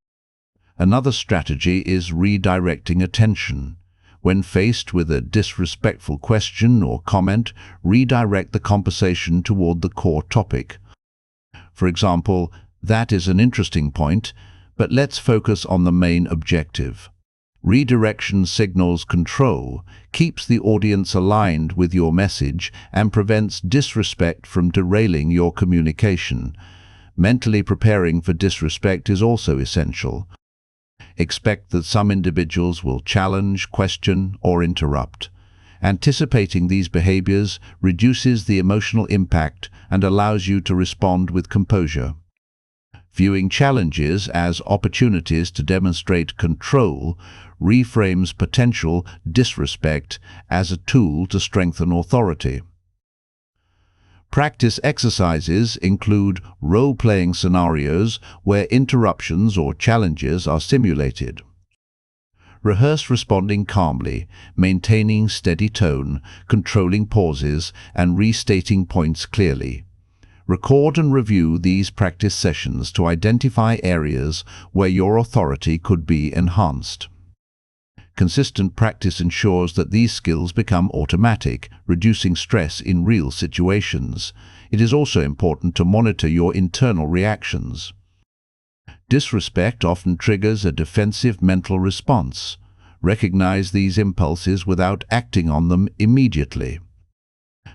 Another strategy is redirecting attention. When faced with a disrespectful question or comment, redirect the conversation toward the core topic. For example, "That is an interesting point, but let's focus on the main objective." Redirection signals control, keeps the audience aligned with your message, and prevents disrespect from derailing your communication. Mentally preparing for disrespect is also essential. Expect that some individuals will challenge, question, or interrupt. Anticipating these behaviors reduces the emotional impact and allows you to respond with composure. Viewing challenges as opportunities to demonstrate control reframes potential disrespect as a tool to strengthen authority. Practice exercises include role-playing scenarios where interruptions or challenges are simulated. Rehearse responding calmly, maintaining steady tone, controlling pauses, and restating points clearly. Record and review these practice sessions to identify areas where your authority could be enhanced. Consistent practice ensures that these skills become automatic, reducing stress in real situations. It is also important to monitor your internal reactions. Disrespect often triggers a defensive mental response. Recognize these impulses without acting on them immediately.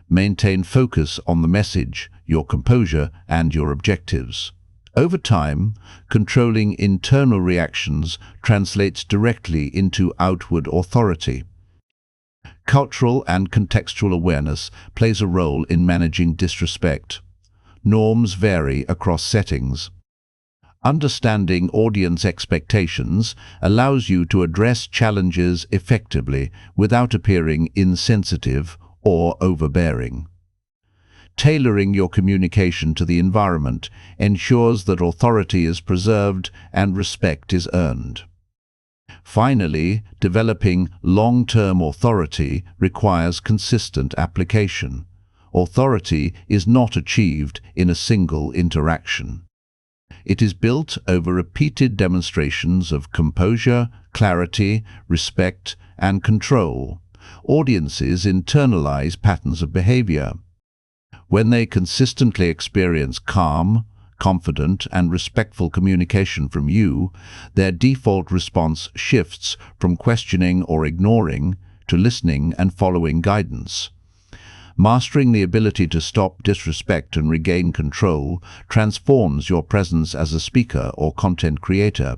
Maintain focus on the message, your composure, and your objectives. Over time, controlling internal reactions translates directly into outward authority. Cultural and contextual awareness plays a role in managing disrespect. norms vary across settings. Understanding audience expectations allows you to address challenges effectively without appearing insensitive or overbearing. Tailoring your communication to the environment ensures that authority is preserved and respect is earned. Finally, developing long-term authority requires consistent application. Authority is not achieved in a single interaction. It is built over repeated demonstrations of composure, clarity, respect, and control. Audiences internalize patterns of behavior. When they consistently experience calm, confident, and respectful communication from you, their default response shifts from questioning or ignoring to listening and following guidance. Mastering the ability to stop disrespect and regain control transforms your presence as a speaker or content creator.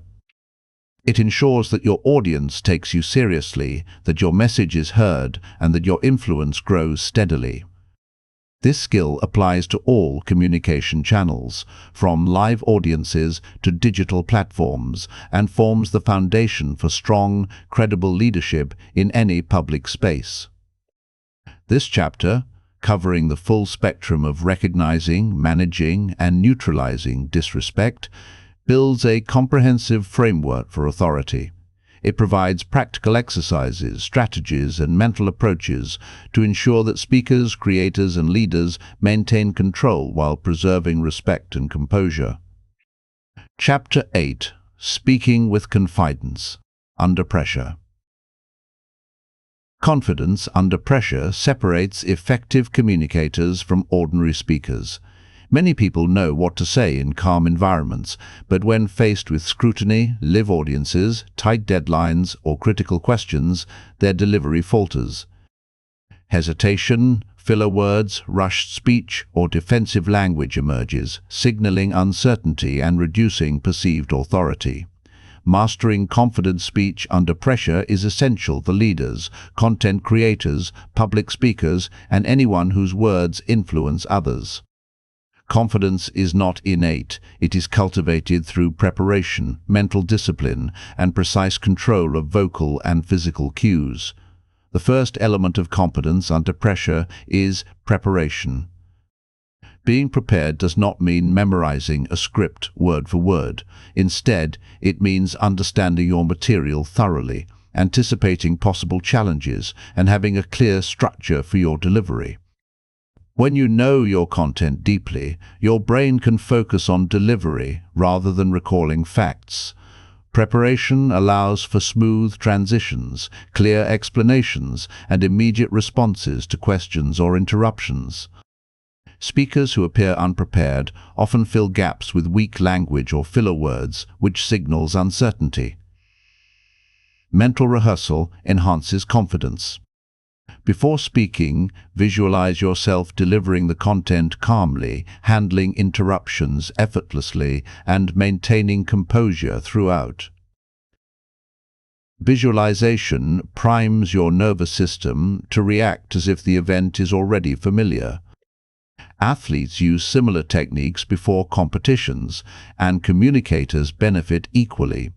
It ensures that your audience takes you seriously, that your message is heard, and that your influence grows steadily. This skill applies to all communication channels, from live audiences to digital platforms, and forms the foundation for strong, credible leadership in any public space. This chapter, covering the full spectrum of recognizing, managing, and neutralizing disrespect, builds a comprehensive framework for authority. It provides practical exercises, strategies, and mental approaches to ensure that speakers, creators, and leaders maintain control while preserving respect and composure. Chapter 8: Speaking with Confidence. Under Pressure. Confidence under pressure separates effective communicators from ordinary speakers. Many people know what to say in calm environments, but when faced with scrutiny, live audiences, tight deadlines, or critical questions, their delivery falters. Hesitation, filler words, rushed speech, or defensive language emerges, signaling uncertainty and reducing perceived authority. Mastering confident speech under pressure is essential for leaders, content creators, public speakers, and anyone whose words influence others. Confidence is not innate. It is cultivated through preparation, mental discipline, and precise control of vocal and physical cues. The first element of competence under pressure is preparation. Being prepared does not mean memorizing a script word for word. Instead, it means understanding your material thoroughly, anticipating possible challenges, and having a clear structure for your delivery. When you know your content deeply, your brain can focus on delivery rather than recalling facts. Preparation allows for smooth transitions, clear explanations, and immediate responses to questions or interruptions. Speakers who appear unprepared often fill gaps with weak language or filler words, which signals uncertainty. Mental rehearsal enhances confidence. Before speaking, visualize yourself delivering the content calmly, handling interruptions effortlessly, and maintaining composure throughout. Visualization primes your nervous system to react as if the event is already familiar. Athletes use similar techniques before competitions, and communicators benefit equally.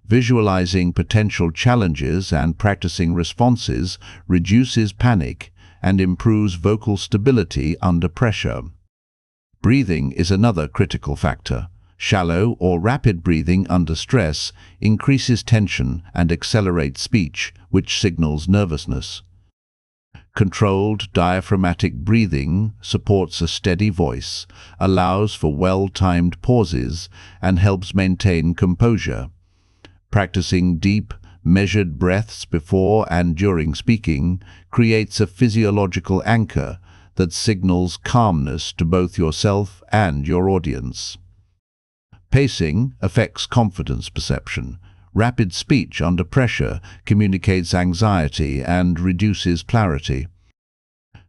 Visualizing potential challenges and practicing responses reduces panic and improves vocal stability under pressure. Breathing is another critical factor. Shallow or rapid breathing under stress increases tension and accelerates speech, which signals nervousness. Controlled diaphragmatic breathing supports a steady voice, allows for well-timed pauses, and helps maintain composure. Practicing deep, measured breaths before and during speaking creates a physiological anchor that signals calmness to both yourself and your audience. Pacing affects confidence perception. Rapid speech under pressure communicates anxiety and reduces clarity.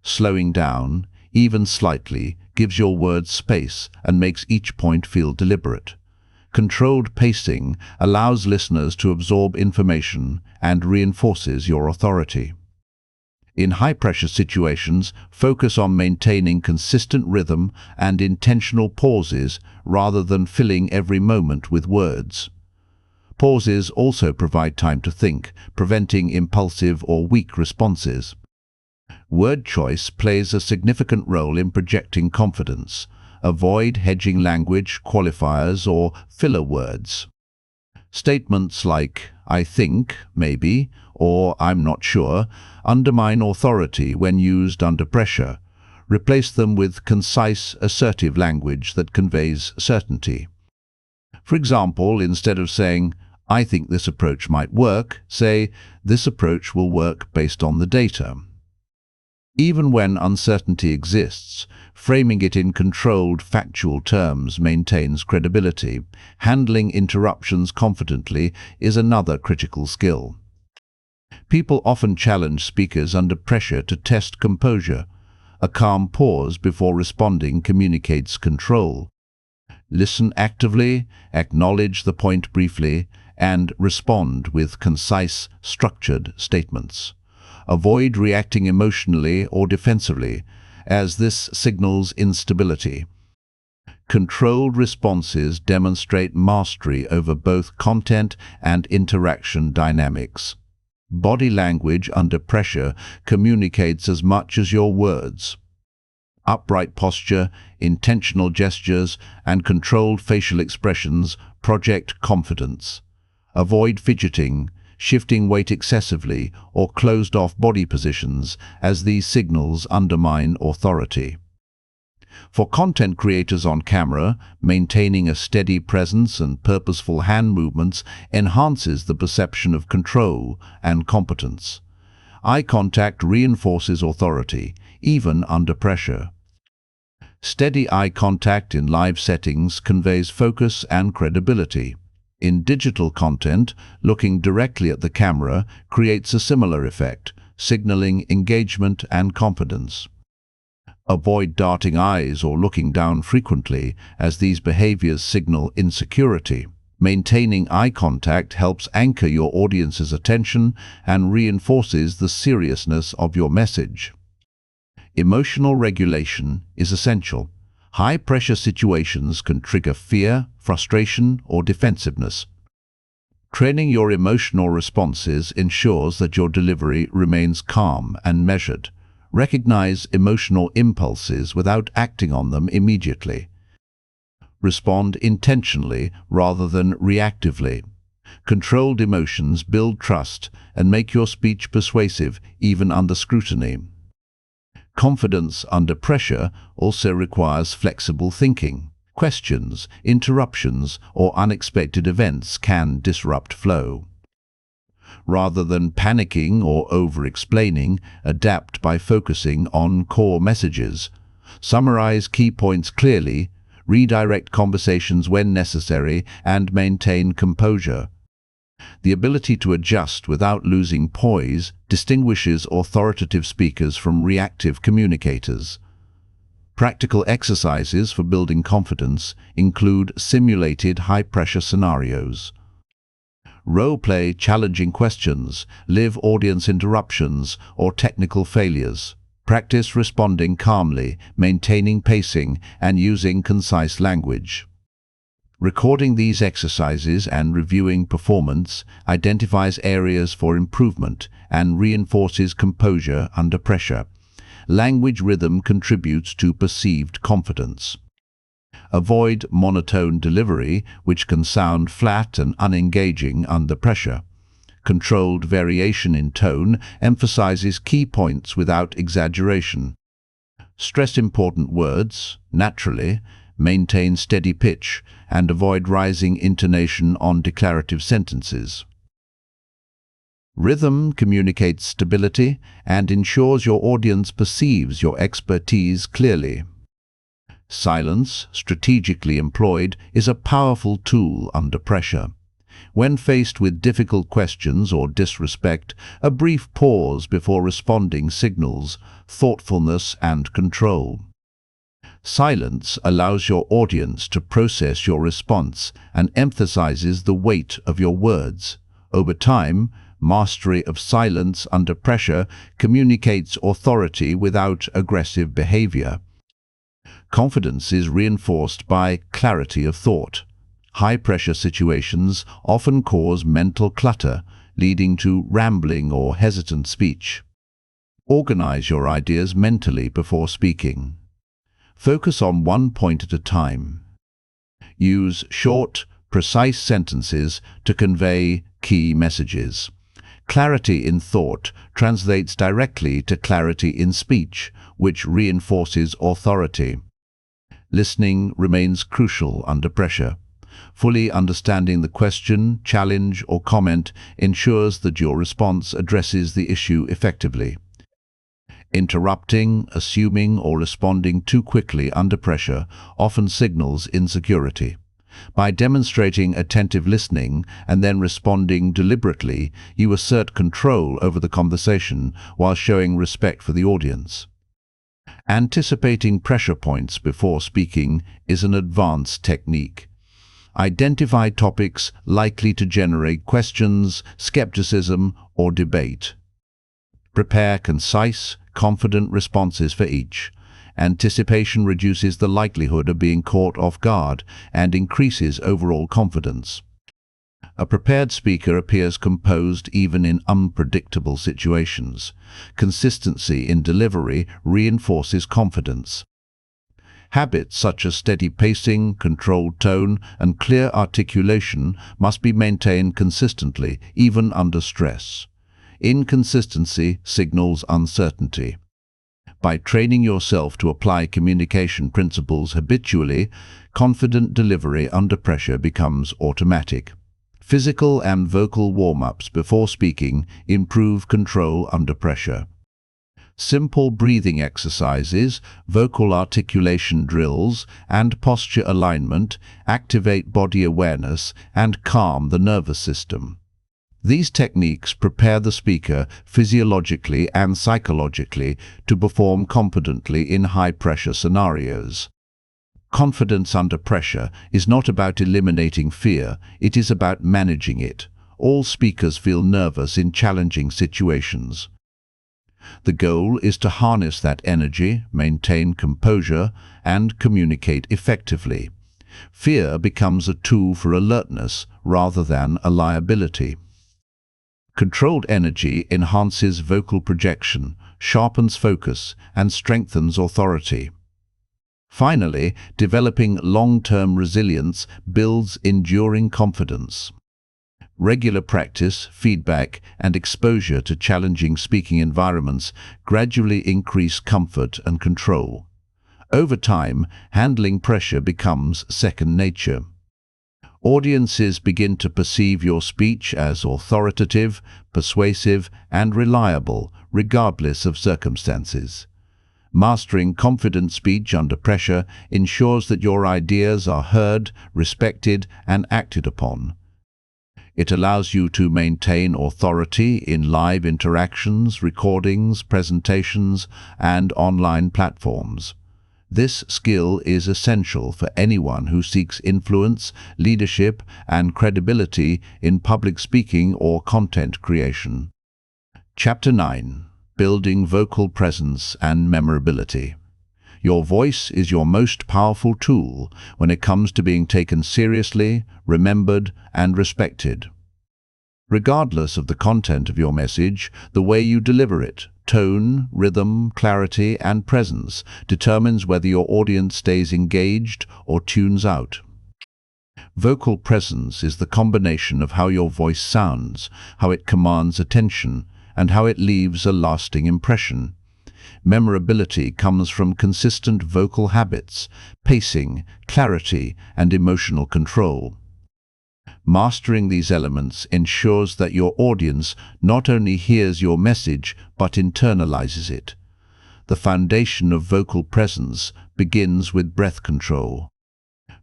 Slowing down, even slightly, gives your words space and makes each point feel deliberate. Controlled pacing allows listeners to absorb information and reinforces your authority. In high-pressure situations, focus on maintaining consistent rhythm and intentional pauses rather than filling every moment with words. Pauses also provide time to think, preventing impulsive or weak responses. Word choice plays a significant role in projecting confidence. Avoid hedging language, qualifiers, or filler words. Statements like "I think," "maybe," or "I'm not sure" undermine authority when used under pressure. Replace them with concise, assertive language that conveys certainty. For example, instead of saying, "I think this approach might work," say, "This approach will work based on the data." Even when uncertainty exists, framing it in controlled, factual terms maintains credibility. Handling interruptions confidently is another critical skill. People often challenge speakers under pressure to test composure. A calm pause before responding communicates control. Listen actively, acknowledge the point briefly, and respond with concise, structured statements. Avoid reacting emotionally or defensively, as this signals instability. Controlled responses demonstrate mastery over both content and interaction dynamics. Body language under pressure communicates as much as your words. Upright posture, intentional gestures, and controlled facial expressions project confidence. Avoid fidgeting, shifting weight excessively, or closed-off body positions, as these signals undermine authority. For content creators on camera, maintaining a steady presence and purposeful hand movements enhances the perception of control and competence. Eye contact reinforces authority, even under pressure. Steady eye contact in live settings conveys focus and credibility. In digital content, looking directly at the camera creates a similar effect, signaling engagement and confidence. Avoid darting eyes or looking down frequently, as these behaviors signal insecurity. Maintaining eye contact helps anchor your audience's attention and reinforces the seriousness of your message. Emotional regulation is essential. High-pressure situations can trigger fear, frustration, or defensiveness. Training your emotional responses ensures that your delivery remains calm and measured. Recognize emotional impulses without acting on them immediately. Respond intentionally rather than reactively. Controlled emotions build trust and make your speech persuasive even under scrutiny. Confidence under pressure also requires flexible thinking. Questions, interruptions, or unexpected events can disrupt flow. Rather than panicking or over-explaining, adapt by focusing on core messages. Summarize key points clearly, redirect conversations when necessary, and maintain composure. The ability to adjust without losing poise distinguishes authoritative speakers from reactive communicators. Practical exercises for building confidence include simulated high-pressure scenarios. Role-play challenging questions, live audience interruptions, or technical failures. Practice responding calmly, maintaining pacing, and using concise language. Recording these exercises and reviewing performance identifies areas for improvement and reinforces composure under pressure. Language rhythm contributes to perceived confidence. Avoid monotone delivery, which can sound flat and unengaging under pressure. Controlled variation in tone emphasizes key points without exaggeration. Stress important words, naturally, maintain steady pitch, and avoid rising intonation on declarative sentences. Rhythm communicates stability and ensures your audience perceives your expertise clearly. Silence, strategically employed, is a powerful tool under pressure. When faced with difficult questions or disrespect, a brief pause before responding signals thoughtfulness and control. Silence allows your audience to process your response and emphasizes the weight of your words. Over time, Mastery of silence under pressure communicates authority without aggressive behavior. Confidence is reinforced by clarity of thought. High-pressure situations often cause mental clutter, leading to rambling or hesitant speech. Organize your ideas mentally before speaking. Focus on one point at a time. Use short, precise sentences to convey key messages. Clarity in thought translates directly to clarity in speech, which reinforces authority. Listening remains crucial under pressure. Fully understanding the question, challenge, or comment ensures that your response addresses the issue effectively. Interrupting, assuming, or responding too quickly under pressure often signals insecurity. By demonstrating attentive listening and then responding deliberately, you assert control over the conversation while showing respect for the audience. Anticipating pressure points before speaking is an advanced technique. Identify topics likely to generate questions, skepticism, or debate. Prepare concise, confident responses for each. Anticipation reduces the likelihood of being caught off guard and increases overall confidence. A prepared speaker appears composed even in unpredictable situations. Consistency in delivery reinforces confidence. Habits such as steady pacing, controlled tone, and clear articulation must be maintained consistently, even under stress. Inconsistency signals uncertainty. By training yourself to apply communication principles habitually, confident delivery under pressure becomes automatic. Physical and vocal warm-ups before speaking improve control under pressure. Simple breathing exercises, vocal articulation drills, and posture alignment activate body awareness and calm the nervous system. These techniques prepare the speaker physiologically and psychologically to perform confidently in high-pressure scenarios. Confidence under pressure is not about eliminating fear, it is about managing it. All speakers feel nervous in challenging situations. The goal is to harness that energy, maintain composure, and communicate effectively. Fear becomes a tool for alertness rather than a liability. Controlled energy enhances vocal projection, sharpens focus, and strengthens authority. Finally, developing long-term resilience builds enduring confidence. Regular practice, feedback, and exposure to challenging speaking environments gradually increase comfort and control. Over time, handling pressure becomes second nature. Audiences begin to perceive your speech as authoritative, persuasive, and reliable, regardless of circumstances. Mastering confident speech under pressure ensures that your ideas are heard, respected, and acted upon. It allows you to maintain authority in live interactions, recordings, presentations, and online platforms. This skill is essential for anyone who seeks influence, leadership, and credibility in public speaking or content creation. Chapter 9. Building Vocal Presence and Memorability. Your voice is your most powerful tool when it comes to being taken seriously, remembered, and respected. Regardless of the content of your message, the way you deliver it, tone, rhythm, clarity, and presence determines whether your audience stays engaged or tunes out. Vocal presence is the combination of how your voice sounds, how it commands attention, and how it leaves a lasting impression. Memorability comes from consistent vocal habits, pacing, clarity, and emotional control. Mastering these elements ensures that your audience not only hears your message but internalizes it. The foundation of vocal presence begins with breath control.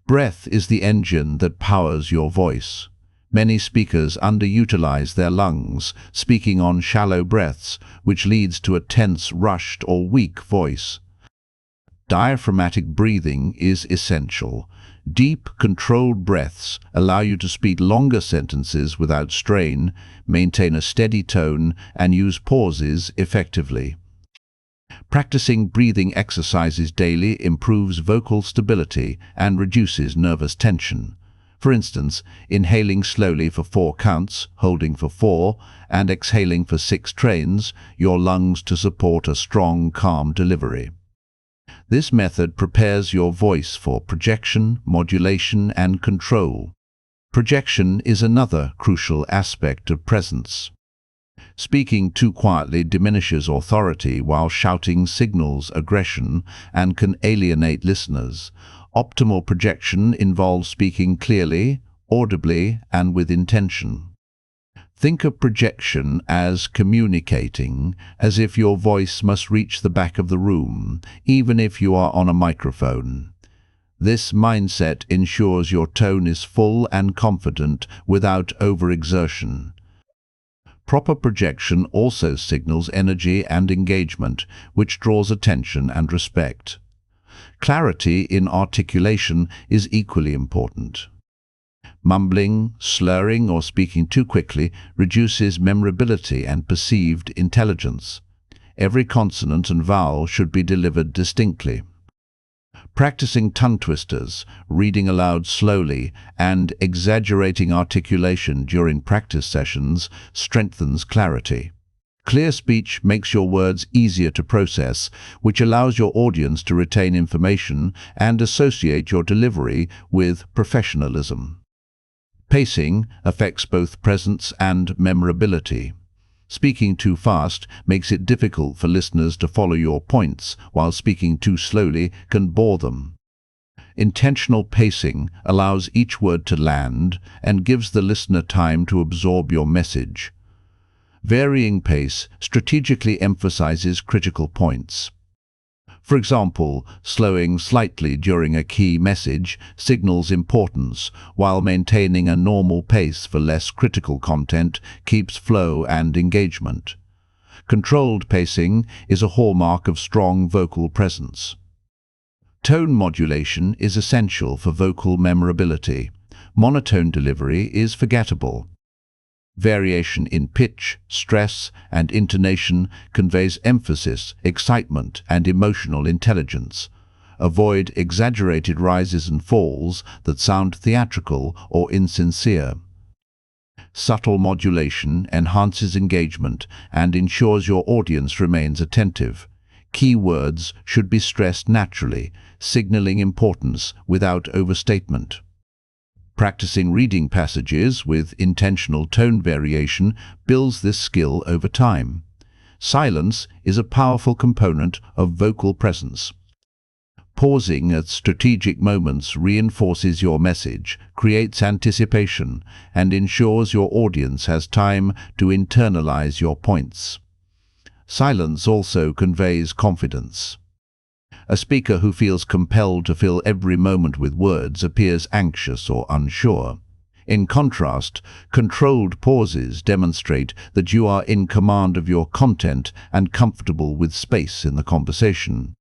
Breath is the engine that powers your voice. Many speakers underutilize their lungs, speaking on shallow breaths, which leads to a tense, rushed, or weak voice. Diaphragmatic breathing is essential. Deep, controlled breaths allow you to speak longer sentences without strain, maintain a steady tone, and use pauses effectively. Practicing breathing exercises daily improves vocal stability and reduces nervous tension. For instance, inhaling slowly for 4 counts, holding for 4, and exhaling for 6 trains your lungs to support a strong, calm delivery. This method prepares your voice for projection, modulation, and control. Projection is another crucial aspect of presence. Speaking too quietly diminishes authority, while shouting signals aggression and can alienate listeners. Optimal projection involves speaking clearly, audibly, and with intention. Think of projection as communicating, as if your voice must reach the back of the room, even if you are on a microphone. This mindset ensures your tone is full and confident without overexertion. Proper projection also signals energy and engagement, which draws attention and respect. Clarity in articulation is equally important. Mumbling, slurring, or speaking too quickly reduces memorability and perceived intelligence. Every consonant and vowel should be delivered distinctly. Practicing tongue twisters, reading aloud slowly, and exaggerating articulation during practice sessions strengthens clarity. Clear speech makes your words easier to process, which allows your audience to retain information and associate your delivery with professionalism. Pacing affects both presence and memorability. Speaking too fast makes it difficult for listeners to follow your points, while speaking too slowly can bore them. Intentional pacing allows each word to land and gives the listener time to absorb your message. Varying pace strategically emphasizes critical points. For example, slowing slightly during a key message signals importance, while maintaining a normal pace for less critical content keeps flow and engagement. Controlled pacing is a hallmark of strong vocal presence. Tone modulation is essential for vocal memorability. Monotone delivery is forgettable. Variation in pitch, stress, and intonation conveys emphasis, excitement, and emotional intelligence. Avoid exaggerated rises and falls that sound theatrical or insincere. Subtle modulation enhances engagement and ensures your audience remains attentive. Key words should be stressed naturally, signaling importance without overstatement. Practicing reading passages with intentional tone variation builds this skill over time. Silence is a powerful component of vocal presence. Pausing at strategic moments reinforces your message, creates anticipation, and ensures your audience has time to internalize your points. Silence also conveys confidence. A speaker who feels compelled to fill every moment with words appears anxious or unsure. In contrast, controlled pauses demonstrate that you are in command of your content and comfortable with space in the conversation.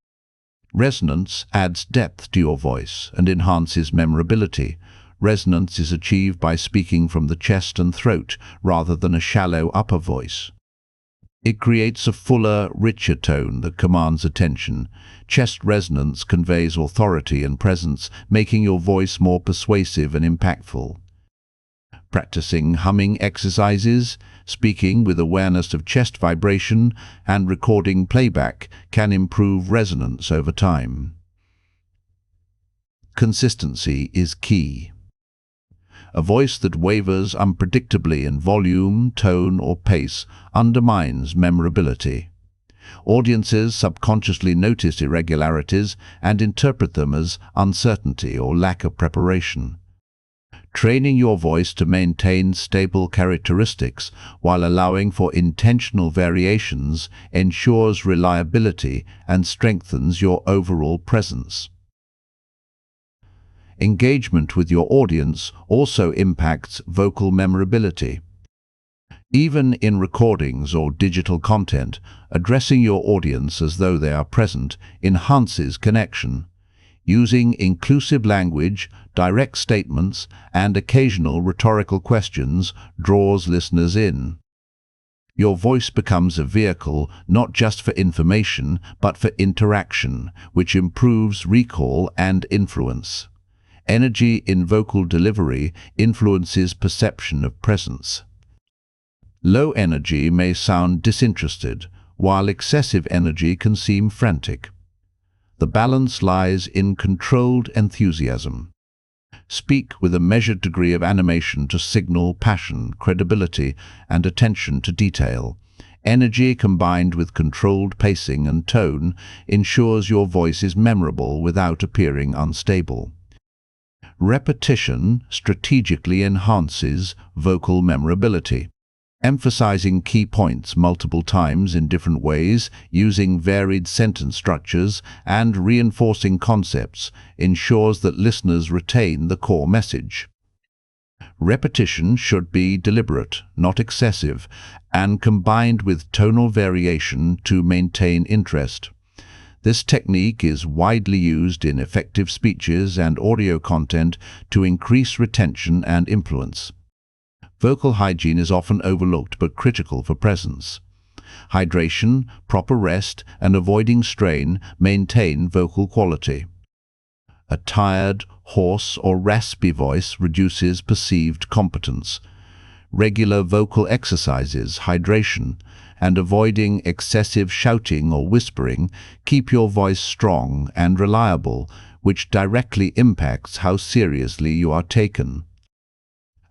Resonance adds depth to your voice and enhances memorability. Resonance is achieved by speaking from the chest and throat rather than a shallow upper voice. It creates a fuller, richer tone that commands attention. Chest resonance conveys authority and presence, making your voice more persuasive and impactful. Practicing humming exercises, speaking with awareness of chest vibration, and recording playback can improve resonance over time. Consistency is key. A voice that wavers unpredictably in volume, tone, or pace undermines memorability. Audiences subconsciously notice irregularities and interpret them as uncertainty or lack of preparation. Training your voice to maintain stable characteristics while allowing for intentional variations ensures reliability and strengthens your overall presence. Engagement with your audience also impacts vocal memorability. Even in recordings or digital content, addressing your audience as though they are present enhances connection. Using inclusive language, direct statements, and occasional rhetorical questions draws listeners in. Your voice becomes a vehicle not just for information, but for interaction, which improves recall and influence. Energy in vocal delivery influences perception of presence. Low energy may sound disinterested, while excessive energy can seem frantic. The balance lies in controlled enthusiasm. Speak with a measured degree of animation to signal passion, credibility, and attention to detail. Energy combined with controlled pacing and tone ensures your voice is memorable without appearing unstable. Repetition strategically enhances vocal memorability. Emphasizing key points multiple times in different ways, using varied sentence structures, and reinforcing concepts ensures that listeners retain the core message. Repetition should be deliberate, not excessive, and combined with tonal variation to maintain interest. This technique is widely used in effective speeches and audio content to increase retention and influence. Vocal hygiene is often overlooked but critical for presence. Hydration, proper rest, and avoiding strain maintain vocal quality. A tired, hoarse, or raspy voice reduces perceived competence. Regular vocal exercises, hydration, and avoiding excessive shouting or whispering keep your voice strong and reliable, which directly impacts how seriously you are taken.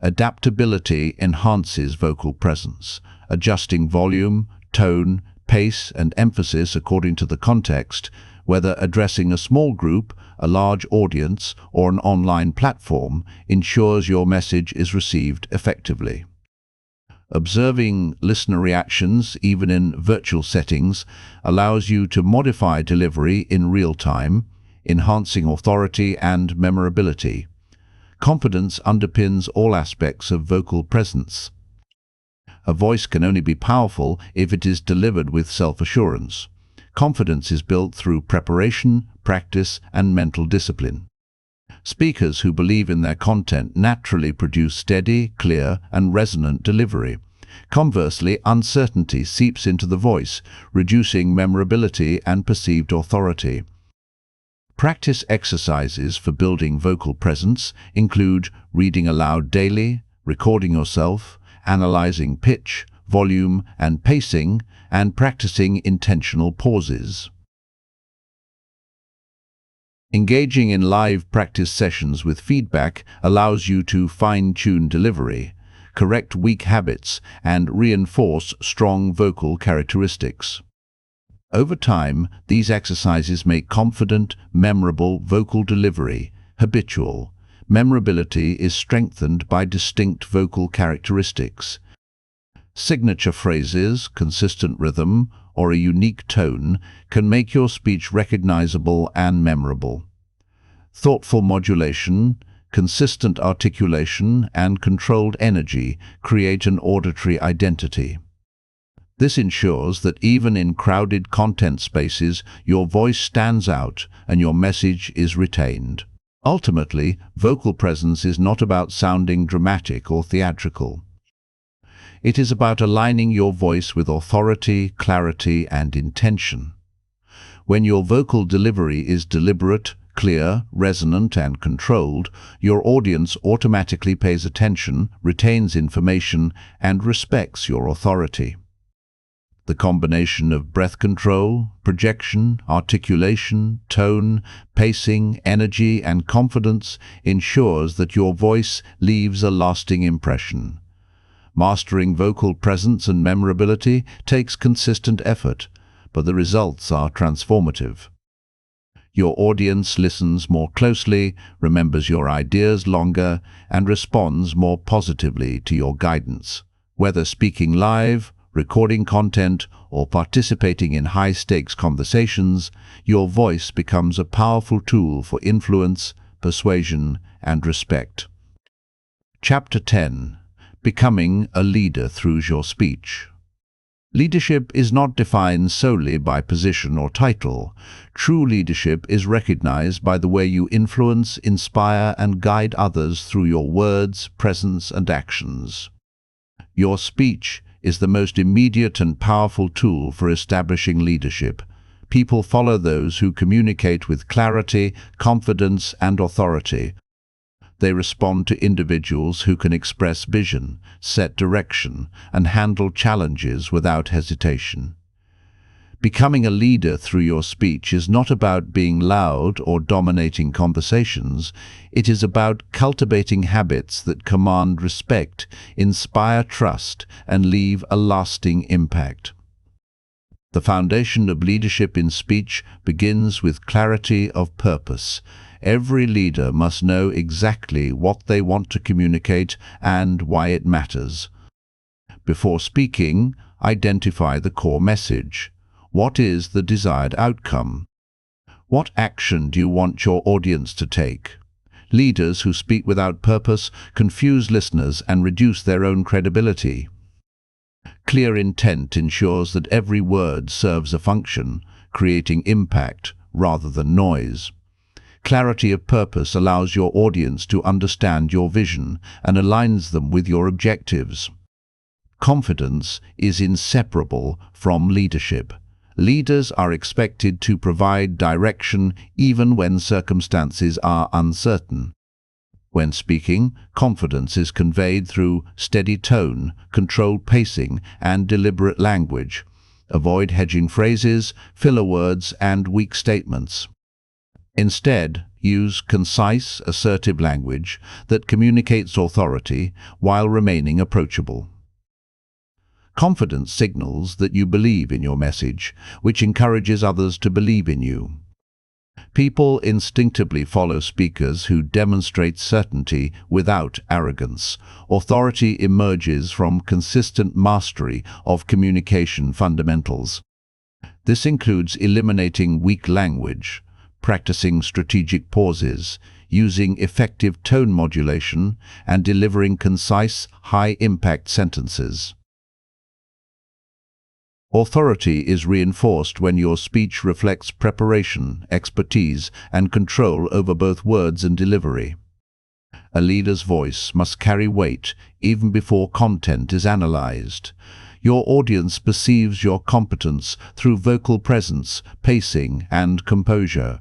Adaptability enhances vocal presence, adjusting volume, tone, pace, and emphasis according to the context, whether addressing a small group, a large audience, or an online platform, ensures your message is received effectively. Observing listener reactions, even in virtual settings, allows you to modify delivery in real time, enhancing authority and memorability. Confidence underpins all aspects of vocal presence. A voice can only be powerful if it is delivered with self-assurance. Confidence is built through preparation, practice, and mental discipline. Speakers who believe in their content naturally produce steady, clear, and resonant delivery. Conversely, uncertainty seeps into the voice, reducing memorability and perceived authority. Practice exercises for building vocal presence include reading aloud daily, recording yourself, analyzing pitch, volume, and pacing, and practicing intentional pauses. Engaging in live practice sessions with feedback allows you to fine-tune delivery, correct weak habits, and reinforce strong vocal characteristics. Over time, these exercises make confident, memorable vocal delivery habitual. Memorability is strengthened by distinct vocal characteristics. Signature phrases, consistent rhythm, or a unique tone can make your speech recognizable and memorable. Thoughtful modulation, consistent articulation, and controlled energy create an auditory identity. This ensures that even in crowded content spaces, your voice stands out and your message is retained. Ultimately, vocal presence is not about sounding dramatic or theatrical. It is about aligning your voice with authority, clarity, and intention. When your vocal delivery is deliberate, clear, resonant, and controlled, your audience automatically pays attention, retains information, and respects your authority. The combination of breath control, projection, articulation, tone, pacing, energy, and confidence ensures that your voice leaves a lasting impression. Mastering vocal presence and memorability takes consistent effort, but the results are transformative. Your audience listens more closely, remembers your ideas longer, and responds more positively to your guidance. Whether speaking live, recording content, or participating in high-stakes conversations, your voice becomes a powerful tool for influence, persuasion, and respect. Chapter 10. Becoming a leader through your speech. Leadership is not defined solely by position or title. True leadership is recognized by the way you influence, inspire, and guide others through your words, presence, and actions. Your speech is the most immediate and powerful tool for establishing leadership. People follow those who communicate with clarity, confidence, and authority. They respond to individuals who can express vision, set direction, and handle challenges without hesitation. Becoming a leader through your speech is not about being loud or dominating conversations. It is about cultivating habits that command respect, inspire trust, and leave a lasting impact. The foundation of leadership in speech begins with clarity of purpose. Every leader must know exactly what they want to communicate and why it matters. Before speaking, identify the core message. What is the desired outcome? What action do you want your audience to take? Leaders who speak without purpose confuse listeners and reduce their own credibility. Clear intent ensures that every word serves a function, creating impact rather than noise. Clarity of purpose allows your audience to understand your vision and aligns them with your objectives. Confidence is inseparable from leadership. Leaders are expected to provide direction even when circumstances are uncertain. When speaking, confidence is conveyed through steady tone, controlled pacing, and deliberate language. Avoid hedging phrases, filler words, and weak statements. Instead, use concise, assertive language that communicates authority while remaining approachable. Confidence signals that you believe in your message, which encourages others to believe in you. People instinctively follow speakers who demonstrate certainty without arrogance. Authority emerges from consistent mastery of communication fundamentals. This includes eliminating weak language, practicing strategic pauses, using effective tone modulation, and delivering concise, high-impact sentences. Authority is reinforced when your speech reflects preparation, expertise, and control over both words and delivery. A leader's voice must carry weight even before content is analyzed. Your audience perceives your competence through vocal presence, pacing, and composure.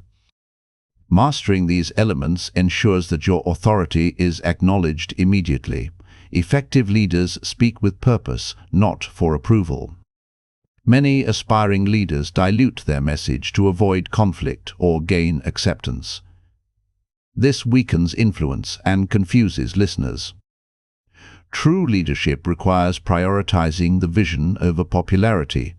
Mastering these elements ensures that your authority is acknowledged immediately. Effective leaders speak with purpose, not for approval. Many aspiring leaders dilute their message to avoid conflict or gain acceptance. This weakens influence and confuses listeners. True leadership requires prioritizing the vision over popularity.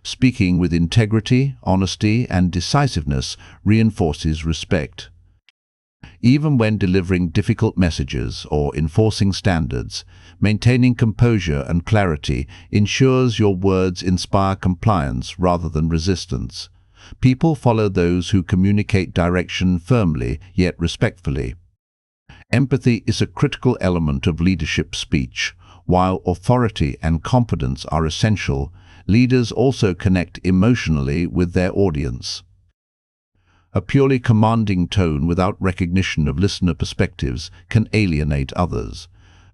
Speaking with integrity, honesty, and decisiveness reinforces respect. Even when delivering difficult messages or enforcing standards, maintaining composure and clarity ensures your words inspire compliance rather than resistance. People follow those who communicate direction firmly yet respectfully. Empathy is a critical element of leadership speech. While authority and competence are essential, leaders also connect emotionally with their audience. A purely commanding tone without recognition of listener perspectives can alienate others.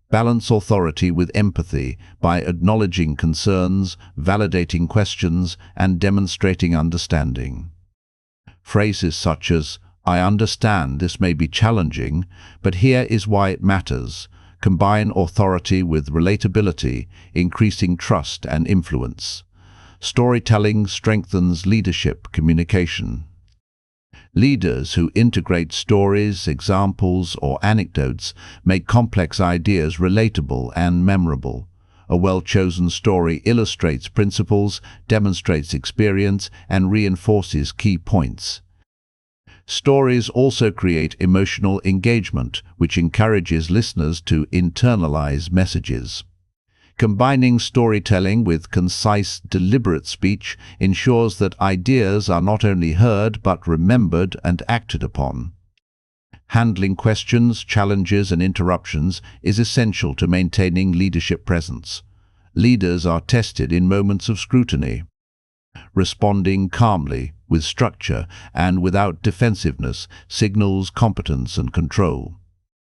Balance authority with empathy by acknowledging concerns, validating questions, and demonstrating understanding. Phrases such as, "I understand this may be challenging, but here is why it matters," combine authority with relatability, increasing trust and influence. Storytelling strengthens leadership communication. Leaders who integrate stories, examples, or anecdotes make complex ideas relatable and memorable. A well-chosen story illustrates principles, demonstrates experience, and reinforces key points. Stories also create emotional engagement, which encourages listeners to internalize messages. Combining storytelling with concise, deliberate speech ensures that ideas are not only heard but remembered and acted upon. Handling questions, challenges, and interruptions is essential to maintaining leadership presence. Leaders are tested in moments of scrutiny. Responding calmly, with structure, and without defensiveness signals competence and control.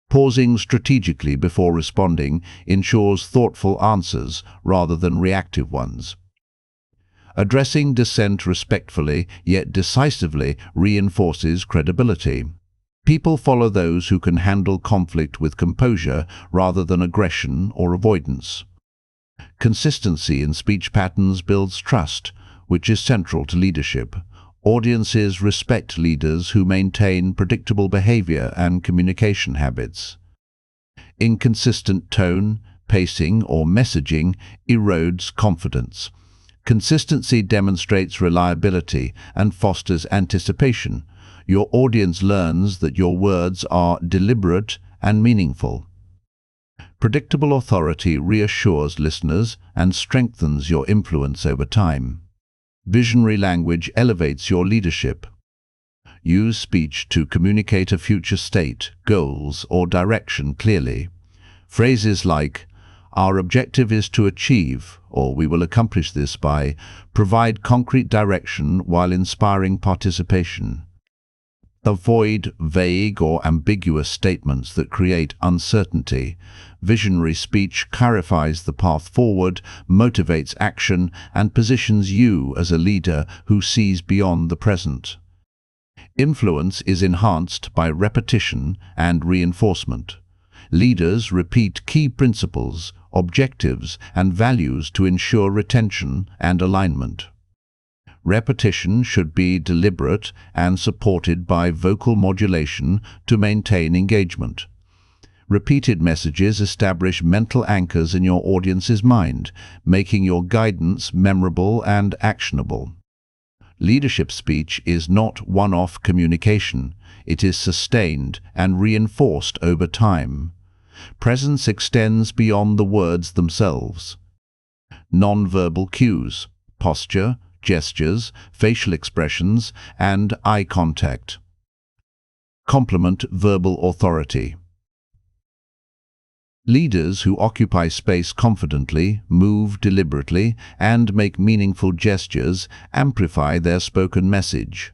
Pausing strategically before responding ensures thoughtful answers rather than reactive ones. Addressing dissent respectfully yet decisively reinforces credibility. People follow those who can handle conflict with composure rather than aggression or avoidance. Consistency in speech patterns builds trust, which is central to leadership. Audiences respect leaders who maintain predictable behavior and communication habits. Inconsistent tone, pacing, or messaging erodes confidence. Consistency demonstrates reliability and fosters anticipation. Your audience learns that your words are deliberate and meaningful. Predictable authority reassures listeners and strengthens your influence over time. Visionary language elevates your leadership. Use speech to communicate a future state, goals, or direction clearly. Phrases like, "Our objective is to achieve," or "We will accomplish this by," provide concrete direction while inspiring participation. Avoid vague or ambiguous statements that create uncertainty. Visionary speech clarifies the path forward, motivates action, and positions you as a leader who sees beyond the present. Influence is enhanced by repetition and reinforcement. Leaders repeat key principles, objectives, and values to ensure retention and alignment. Repetition should be deliberate and supported by vocal modulation to maintain engagement. Repeated messages establish mental anchors in your audience's mind, making your guidance memorable and actionable. Leadership speech is not one-off communication. It is sustained and reinforced over time. Presence extends beyond the words themselves. Non-verbal cues, posture, gestures, facial expressions, and eye contact complement verbal authority. Leaders who occupy space confidently, move deliberately, and make meaningful gestures amplify their spoken message.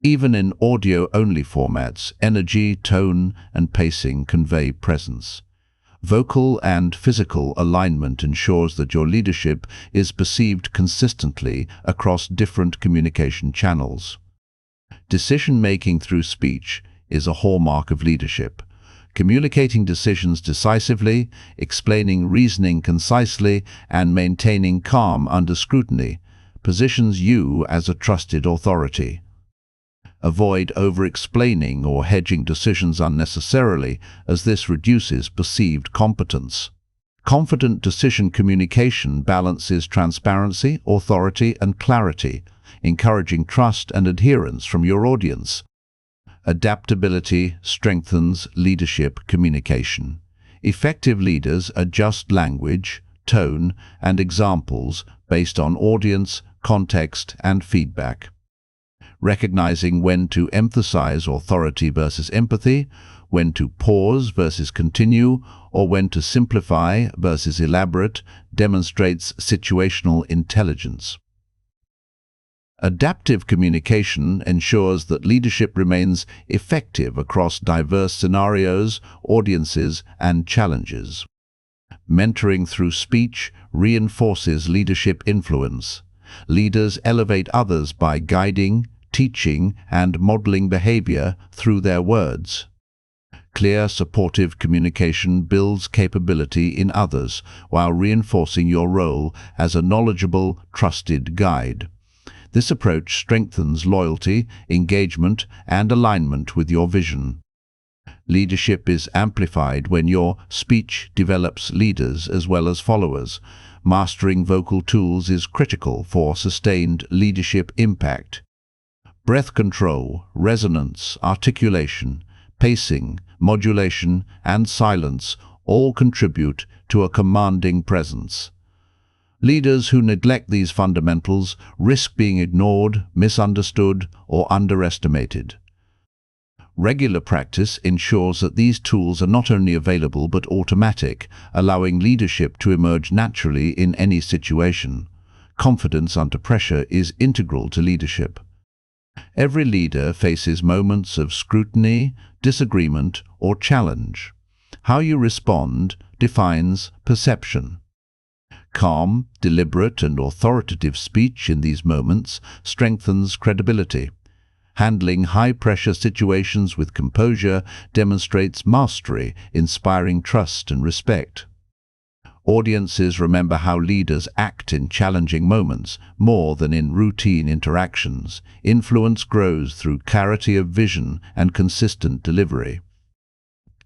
Even in audio-only formats, energy, tone, and pacing convey presence. Vocal and physical alignment ensures that your leadership is perceived consistently across different communication channels. Decision-making through speech is a hallmark of leadership. Communicating decisions decisively, explaining reasoning concisely, and maintaining calm under scrutiny positions you as a trusted authority. Avoid over-explaining or hedging decisions unnecessarily, as this reduces perceived competence. Confident decision communication balances transparency, authority, and clarity, encouraging trust and adherence from your audience. Adaptability strengthens leadership communication. Effective leaders adjust language, tone, and examples based on audience, context, and feedback. Recognizing when to emphasize authority versus empathy, when to pause versus continue, or when to simplify versus elaborate demonstrates situational intelligence. Adaptive communication ensures that leadership remains effective across diverse scenarios, audiences, and challenges. Mentoring through speech reinforces leadership influence. Leaders elevate others by guiding, teaching, and modeling behavior through their words. Clear, supportive communication builds capability in others while reinforcing your role as a knowledgeable, trusted guide. This approach strengthens loyalty, engagement, and alignment with your vision. Leadership is amplified when your speech develops leaders as well as followers. Mastering vocal tools is critical for sustained leadership impact. Breath control, resonance, articulation, pacing, modulation, and silence all contribute to a commanding presence. Leaders who neglect these fundamentals risk being ignored, misunderstood, or underestimated. Regular practice ensures that these tools are not only available but automatic, allowing leadership to emerge naturally in any situation. Confidence under pressure is integral to leadership. Every leader faces moments of scrutiny, disagreement, or challenge. How you respond defines perception. Calm, deliberate, and authoritative speech in these moments strengthens credibility. Handling high-pressure situations with composure demonstrates mastery, inspiring trust and respect. Audiences remember how leaders act in challenging moments more than in routine interactions. Influence grows through clarity of vision and consistent delivery.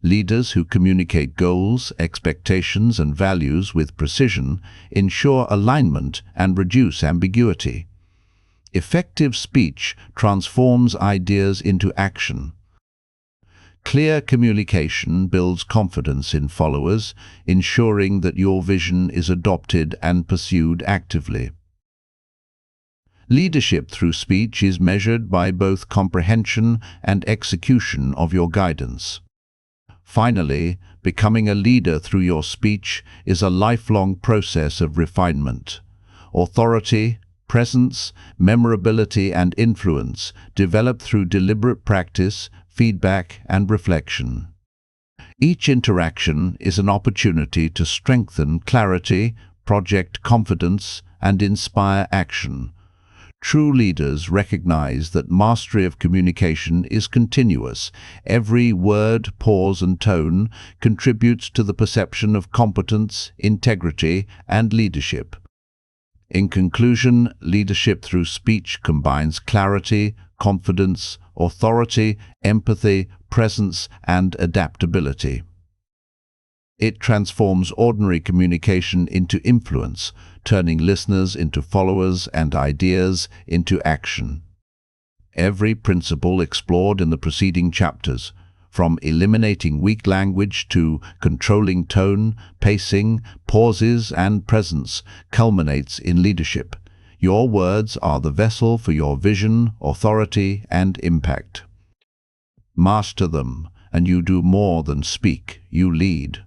Leaders who communicate goals, expectations, and values with precision ensure alignment and reduce ambiguity. Effective speech transforms ideas into action. Clear communication builds confidence in followers, ensuring that your vision is adopted and pursued actively. Leadership through speech is measured by both comprehension and execution of your guidance. Finally, becoming a leader through your speech is a lifelong process of refinement. Authority, presence, memorability, and influence develop through deliberate practice, feedback, and reflection. Each interaction is an opportunity to strengthen clarity, project confidence, and inspire action. True leaders recognize that mastery of communication is continuous. Every word, pause, and tone contributes to the perception of competence, integrity, and leadership. In conclusion, leadership through speech combines clarity, confidence, authority, empathy, presence, and adaptability. It transforms ordinary communication into influence, turning listeners into followers and ideas into action. Every principle explored in the preceding chapters, from eliminating weak language to controlling tone, pacing, pauses, and presence, culminates in leadership. Your words are the vessel for your vision, authority, and impact. Master them, and you do more than speak, you lead.